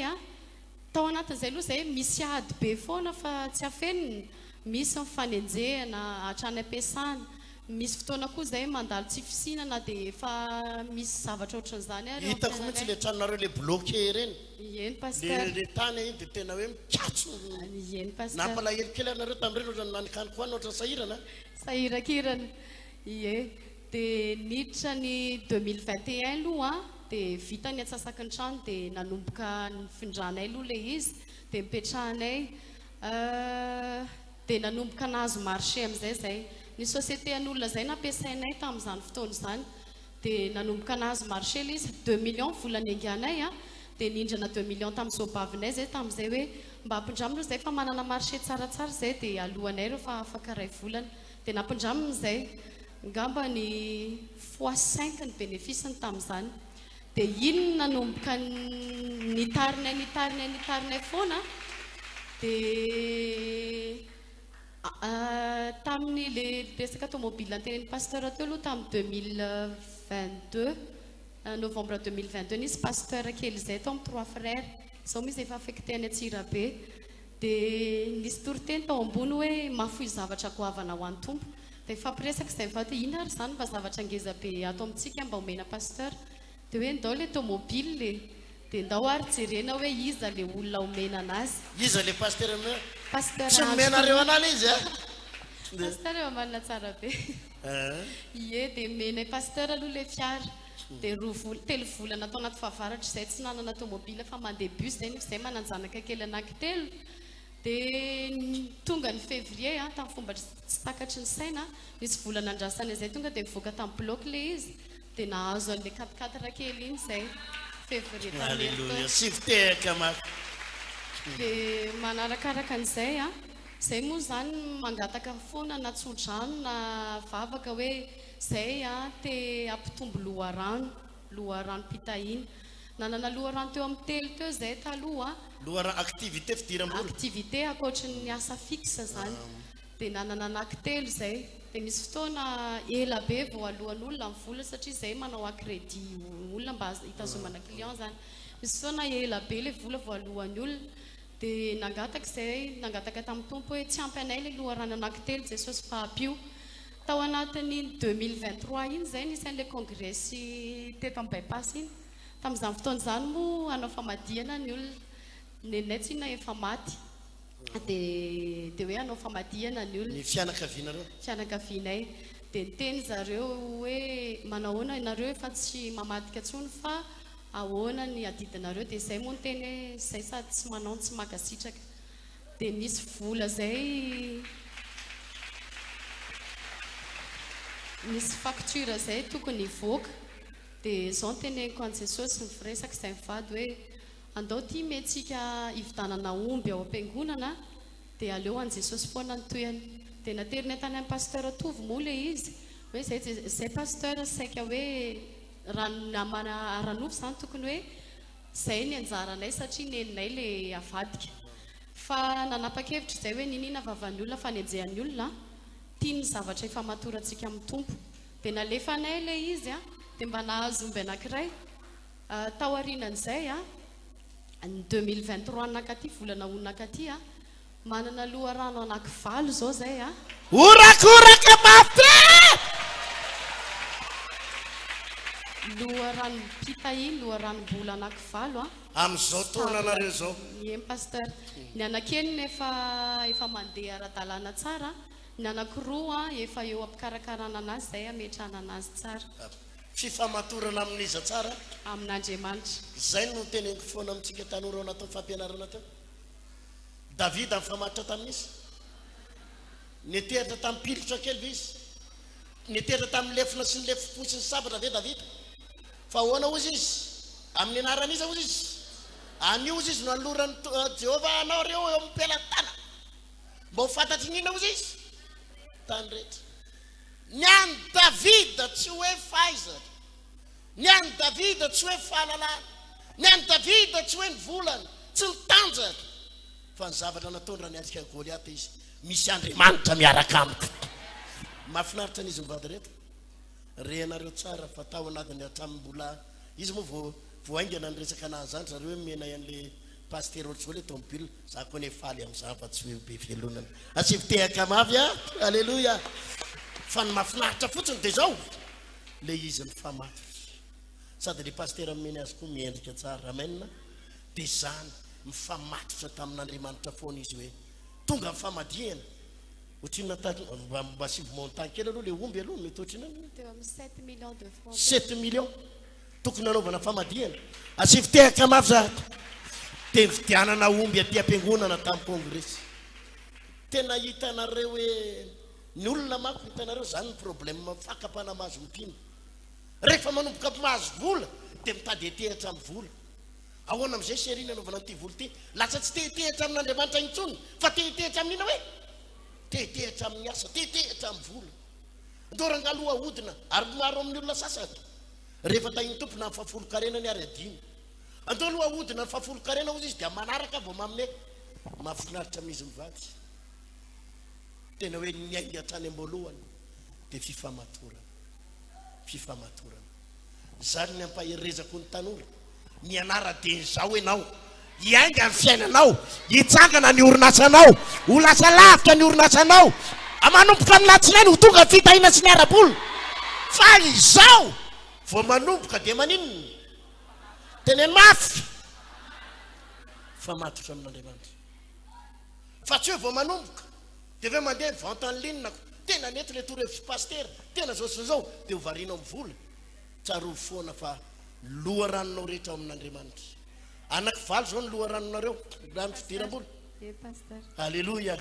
tao anatin'izay aloha zay misy ady be foana fa tsy afenina misy mifanenjehana hatrany ampiasana misy fotoana koa zay mandalo tsy fisinana dia efa misy zavatra ohatran'izany hitako mihitsy le tranonareo le bloqué reny eny pasteur le tany iny dia tena hoe mikatso eny pasteur nampalahelo kely anareo tamin'ireny ohatrany nanikany koa ohatrany sahirana sahirakirana ie dia niditra ny 2021 aloha dia vita ny atsasaky ny trano dia nanomboka ny findranay aloha le izy dia mipetrahanay dia nanomboka nahazo marché amin'izay zay ny société an'olona zay nampiasainay tamin'izany fotoana izany dia nanomboka nahazo marché le izy 2 millions volany anganay dia nindrana 2 millions tamin'ny soabavinay zay tamin'izay hoe mba ampindramina zay fa manana marché tsaratsara zay dia alohanay reo fa afaka ray volana dia nampindramina zay ngamba ny fois 5 ny bénéfice-ny tamin'izany dia iny nanomboka nitarinay foana dia tamin'ny le resaka automobile antenen'ny pasteur teo aloha tamin'ny 2022 novembre 2022 nisy pasteur kely zay tao amin'ny 3 frères zao misy efa affecté any Atsirabe dia nisy toriteny tao ambony hoe mafoy zavatra goavana ho an'ny tompo dia fampiresaka izay mivady ina ary zany mba zavatra ngeza be ato amintsika mba omena pasteur dia hoe ndao le automobile dia ndao ary jerena hoe iza le olona omena anazy iza le pasteur tsy menareo anala izy pasteur eo amanina tsara be ie dia mena pasteur aloha le fiara dia 3 volana atao anaty fahavaratra izay tsy nanana automobile fa mandeha bus zay mananjanaka kely anankitelo dia tonga ny février tamin'ny fomba tsy takatry ny saina nisy volana andrasana izay tonga dia mivoaka tamin'ny bloc le izy dia nahazo an'le 4 kely iny zay février Alléluia siviteka ma dia manarakaraka an'izay zay moa zany mangataka foana na tsodrano na vavaka hoe zay te ampitombo loharano loharano pitahiny nanana loharano teo amin'ny telo teo zay taloha loharano activité fidiram-bola activité akoatry ny asa fixe zany dia nanana anankitelo zay dia misy fotoana ela be vao alohan'olona amin'ny vola satria zay manao acrédit olona mba hitazomana client zany misy fotoana ela be ilay vola vao alohan'ny olona dia nangataka tamin'ny tompo hoe tsy ampy anay ilay loharano anankitelo jesosy fahampio tao anatin'ny 2023 iny zay nisan'ilay congressy teto amin'ny bypass iny tamin'izany fotoana zany moa hanao famadihana ny olona nenay tsy na efa maty dia hoe hanao famadihana ny olona ny fianakavianareo fianakavianay dia niteny zareo hoe manahoana ianareo efa tsy mamadika ntsony fa ahoana ny adidinareo dia zay moa niteny hoe zay sady tsy manao tsy makasitraka dia nisy vola zay nisy facture zay tokony hivoaka dia zao niteneniko an Jesosy mifiresaka izay mivady hoe andao ty mentsika hividanana omby ao am-piangonana dia aleo an Jesosy foana ny toyany dia naterina tany amin'ny pasteur tovy moa le izy hoe zay pasteur saika hoe raha aranofo zany tokony hoe zay ny anjaranay satria neninay le avadika fa nanapa-kevitra zay hoe ninina vavan'ny olona fanenjehan'ny olona tia ny zavatra efa matorantsika amin'ny tompo dia nalefanay le izy dia mba nahazo omby anankiray tao arinan'izay ny 2023 nakaty volana onakaty manana loharano anankivalo zao zay orakoraka mafy loharano pitahiny lohaраnom-bola anankivalo amin'izao taona nareo zao eny pasteur ny anakeniny efa mandeha ara-dalàna tsara ny anankiroa efa eo ampikarakarana anazy zay ametrahana anazy tsara fifamatorana amin'iza tsara amin'Andriamanitra zay no teneniko foana amintsika tanora natao fampianarana teo David amin'ny famatotra tamin'izy neteritra tamin'ny pilitra kely izy neteritra tamin'ny lefina sy ny lefo sy ny sabatra ve David fa ahoana ozy izy amin'ny anaran'iza ozy izy anio ozy izy no alorany Jehova anao reo eo amin'ny pelatana mba ho fantatry n'inona ozy izy tany rehetra ny any Davida tsy hoe fahaizana ny any Davida tsy hoe fahalalana ny any Davida tsy hoe ny volana tsy ny tanjaka fa ny zavatra nataony raha niantsika Goliaty izy misy Andriamanitra miaraka amiko mahafinaritra n'izy mivady reto reanareo tsara fa tao anatiny hatramin'ny mbola izy moa voaingana ny resaka anazy zany zareo hoe mena an'le pasteur ohatr'izao le tombile za koa ne faly amin'izany fa tsy hoe be velonana asivy tehaka mavy alleluia fa ny mahafinaritra fotsiny dia zao le izy ny famatotra sady le pasteur meny azy koa miendrika tsara amen dia zany mifamatotra tamin'Andriamanitra foana izy hoe tonga amin'ny famadihana ohatriny mba sivy montant kely aloha le omby aloha mety ohatrinany teo amin'ny 7 millions de francs 7 millions tokony nanaovana famadihana asivy tehaka mafy za dia vidianana omby aty am-piangonana tamin'ny congrès tena hitanareo hoe ny olona mako hitanareo zany ny problème fakapana mahazo mpino rehefa manomboka mahazo vola dia mitady etehitra amin'ny vola ahoana amin'izay serina anaovana an'ity vola ty lasa tsy tehetehitra amin'Andriamanitra intsony fa tehetehitra amin'ina hoe tehetehitra amin'ny asa tehetehitra amin'ny vola ndorangaloha hodina ary maro amin'ny olona sasany rehefa tahiny tompona ny fafolo karena ny ary adiny andao aloha hodina ny fafolo karena ozy izy dia manaraka vao mamine mahafinaritra amin'izy mivady tena hoe niainga hatrany am-boalohany dia fifamatorana zany ny ampaherezako ny tanora ny anara-deny zao ianao hiainga ny fiainanao hitsangana ny orinasanao ho lasa lavitra ny orinasanao amanomboka ny latsinainy ho tonga fitahina sy ny ara-bola fa izao vao manomboka dia maninona teneny mafy famatotra amin'Andriamanitra fa tsy hoe vao manomboka dia ve mandeha vente en ligne tena nety le torevitry pasteur tena zao sy zao dia ho varianao amin'ny vola tsarovo foana fa loharanonao rehetra ao amin'Andriamanitra anankivalo zao ny loharanonareo raha ny fidiram-bola alleluia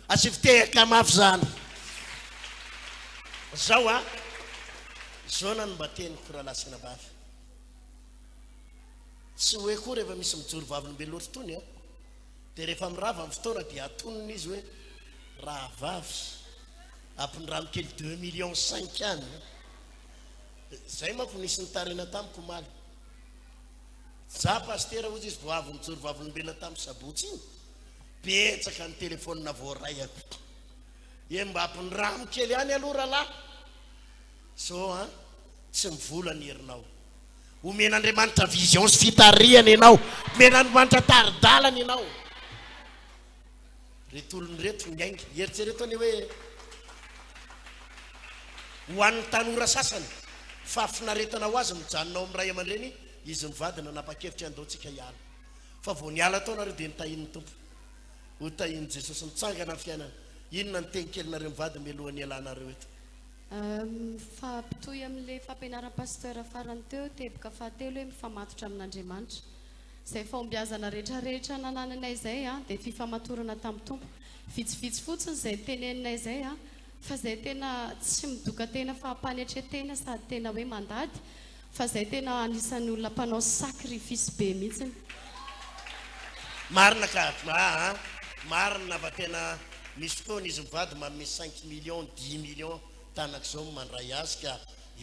asivy tehaka mafy zany zao zao na ny mba teniko raha lasina vavy tsy hoe koa rehefa misy mijoro vaviny be loatra tony dia rehefa mirava amin'ny fotoana dia atonony izy hoe raha vavy ampiny rano kely 2,5 millions any zay manko nisy nitarena tamiko maly za pastera ozy izy voavy mijoro vavolombelona tamin'ny sabotsy iny betsaka ny telefônina voarayako mba ampinyramo kely any aloha rahalahy so tsy mivola ny herinao omen'Andriamanitra vision sy fitariana ianao omen'Andriamanitra taridalana ianao retolony reto nyainga eritsereto any hoe ho an'ny tanora sasany fa finaretana ho azy mijanonao amin'ny ray aman-dreny izy mivadina nanapa-kevitra andaontsika hiala fa vao niala tao nareo dia nitahin'ny tompo ho tahiny Jesosy mitsangana amin'ny fiainana inona ny teny kelinareo mivady melohan'ny alanareo eto fampitohy amin'ilay fampianaram-pasteur farany teo teboka fahatelo hoe mifamatotra amin'Andriamanitra izay fahombiazana rehetrarehetra nanananay izay dia fifamatorana tamin'ny tompo vitsivitsy fotsiny izay teneninay izay fa izay tena tsy midoka tena fahampanetretena sady tena hoe mandady fa izay tena anisan'ny olona mpanao sakrifisy be mihitsiny marina ka marina fa tena misy fotoana izy mivady manome 5 millions 10 millions tanak'izao mandray azy ka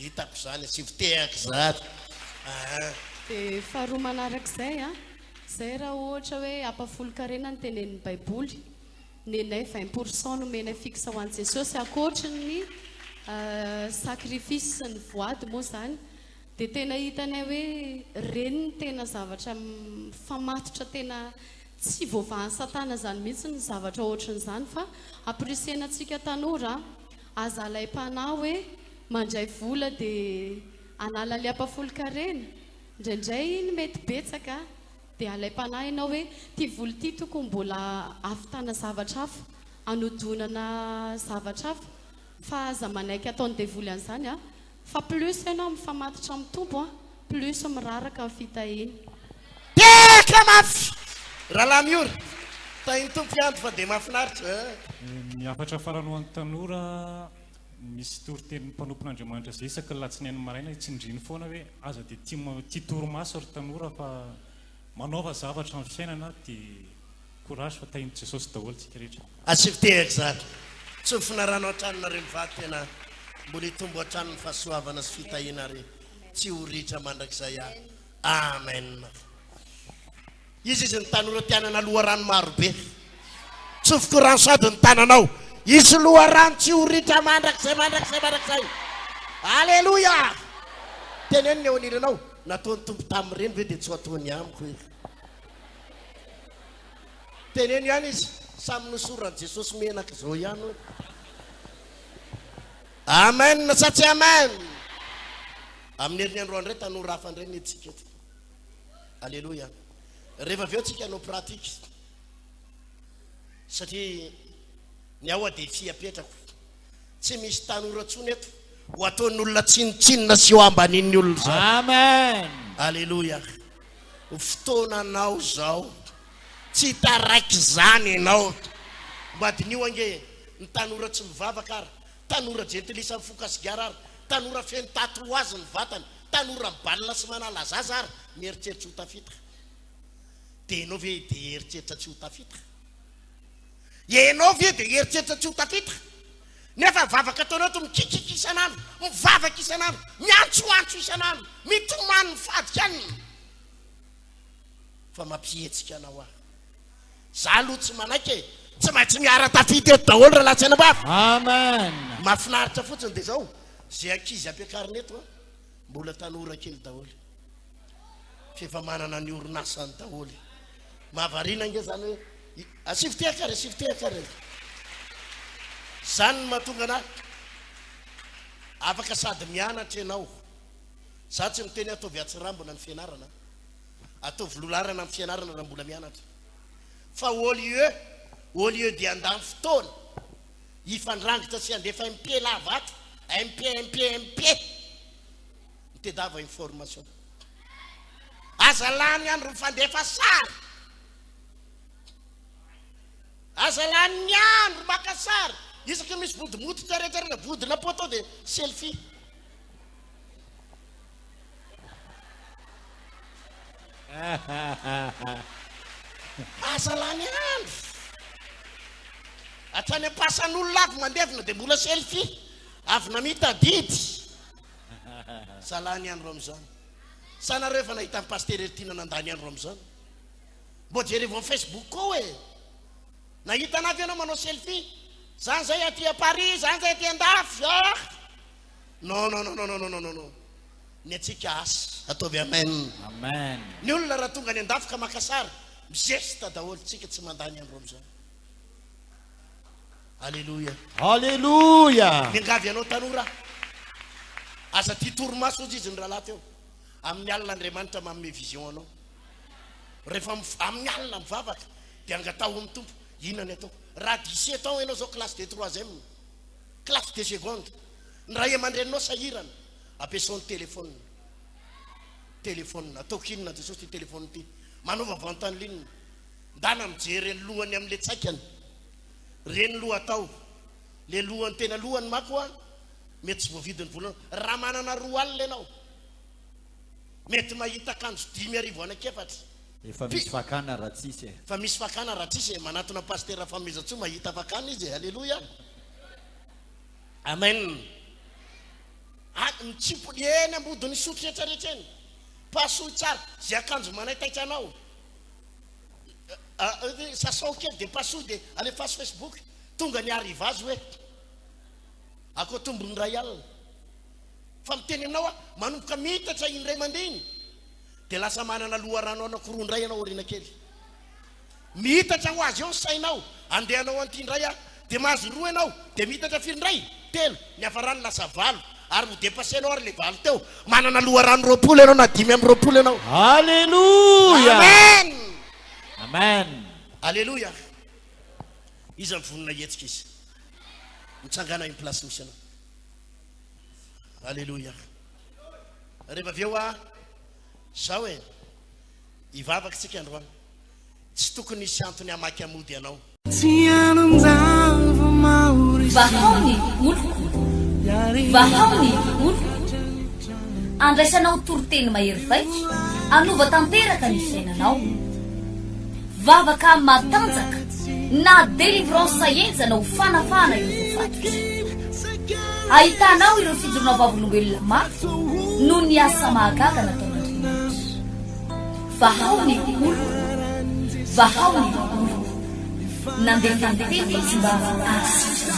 hitako zany sy vitehako zany dia faharoa manarak'izay izay raha ohatra hoe ampafolo-karena ny tenenin'ny baiboly nenay 20% nomenay fixe ho an'i Jesosy akoatra ny sakrifisy sy ny voady moa zany dia tena hitanay hoe reny ny tena zavatra famatotra tena tsy voavahan'ny satana zany mihitsy ny zavatra ohatran'izany fa ampirisiana antsika tanora aza alaim-panahy hoe mandray vola dia anala le ampafolo-karena indraindray iny mety betsaka dia alaim-panahy ianao hoe ty vola ty tokony mbola ahavitana zavatra hafa anodonana zavatra hafa fa aza manaiky ataony devoly an'izany fa plus ianao mifamatotra amin'ny tompo plus miraraka amin'ny fitahiny teka mafy rahalahy miora tahiny tompo ianto fa dia mahafinaritra miafatra faranohan'ny tanora misy toritenin'ny mpanompon'Andriamanitra zay isaky latsinainy maraina tsindriny foana hoe aza dia tia toromaso ry tanora fa manaova zavatra amin'ny fiainana dia courage fa tahiny Jesosy daholo tsika rehetra asivitehaka zany tsy finarano an-tranonareo mivady tena mbola hitombo an-tranony fahasoavana sy fitahina re tsy ho ritra mandrakizay amen izy ny tanora tianana loharano marobe tsofoko rano sady ny tananao izy loharano tsy ho ritra mandrakizay alleluia teneniny eo aniranao nataony tompo tamin'ireny ve dia tsy ho ataony amiko hoe teneny ihany izy samy nosorany Jesosy menaka izao ihany hoe amen sa tsy amen amin'ny herin'ny androandray tanora hafa indray ny etsika eto alleluia rehefa avy eo tsika hanao pratika satria ny ao dia fiapetrako tsy misy tanora tsony eto ho ataon'ny olona tsinitsinina sy eo ambanin'ny olona zao amen alleluia fotoananao zao tsy taraiky zany ianao mba dinio ange ny tanora tsy mivavaka ary tanora jentilisa mifokasigara ary tanora feno tato azy ny vatany tanora mibalina sy manala zaza ary mieritreritra ho tafitaka dia ianao ve dia eritreritra tsy ho tafitaka ianao ve dia eritreritra tsy ho tafitaka nefa mivavaka ataonao to mikikika isanandro mivavaka isanandro miantsoantso isanandro mitomany mifadika any fa mampihetsika anao aho za aloha tsy manaiky tsy maintsy miara tafity eto daholo raha latsana bafy amen mahafinaritra fotsiny dia zao zay ankizy ampiakarina eto mbola tanora kely daholo fefa manana ny orinasany daholo mahavarina nge zany hoe asivitehakare zany ny mahatonga ana afaka sady mianatra ianao za tsy miteny ataovy atsirambona ny fianarana ataovy lolarana amin'ny fianarana raha mbola mianatra fa au lieu dia andany fotoana hifandrangitra sy andefa MP lavato MP mitedava information aza lany andro mifandefa sary aza lany ny andro maka sary isaky misy vodimototra rehetrarehetra vodina poto dia selfie aza lany andro hatrany ampasan'olona avy mandevina dia mbola selfie avy namita didy salany andro am'izany sanareo efa nahita ny pastery tiana nandany andro am'izany mbo jerevao ny Facebook koa e nahita anavy ianao manao selfie zany zay aty à Paris zany zay aty andafy non ny atsika asa ataovy amen Amen. ny olona raha tonga ny andafy ka makasara mizesta daholo tsika tsy mandany andro am'izany alleluia Alléluia. miangavy anao tanora aza ty toromaso ozy izy ny raha teo amin'ny alina Andriamanitra manome vision anao rehefa amin'ny alina mivavaka dia angatao amin'ny tompo inona ny atao raha 17 ans ianao zao classe de 3e classe de seconde ny raha aman-dreninao sahirana ampiasao ny telefôna ataoko inona de sosy ty telefôna ty manova vantany ligne ndana mijery ny lohany amin'le tsaikany reny loha atao le lohany tena lohany mako a mety tsy voavidiny volana raha manana roa alina ianao mety mahita akanjo 10,000 anakefatra Efa misy fakana raha tsisy e. fa misy fakana raha tsisy manatona pastera famezatso mahita fakana izy alleluia amen mitsipony eny ambodiny sotro rehetrarehetra eny pasoy tsara zay akanjo manaitaitra anao sasao kely de pasoy de alefaso Facebook tonga ny arriva azy hoe ako tombony ray alina fa miteny aminao a manomboka mitatra indray mandiny de lasa manana loharano anakoroandray ianao orina kely mitatra ho azy eo sainao andehanao antyndray a de mahazo roa ianao de mitatra firindray telo ny afarany lasa valo ary ho depassenao ary le valo teo manana loharano 20 ianao na 5 amby 20 ianao Alléluia. amen Amen. alleluia izy mivonona hetsika izy mitsangana iny place misy anao alleluia rehefa avy eo a zao e hivavaka tsika androany tsy tokony hisy antony hamaky amody ianao vahaony oloko vahaony oloko andraisanao toroteny mahery vaiko anova tanteraka ny fiainanao vavaka matanjaka na délivrance enjana ho fanafana ireo fatotra ahitanao ireo fijorona vavolombelona mafy no ny asa mahagaga nataon'Andriamanitra vahaony oloko vahaony oloko nandehandeha izy mba asitra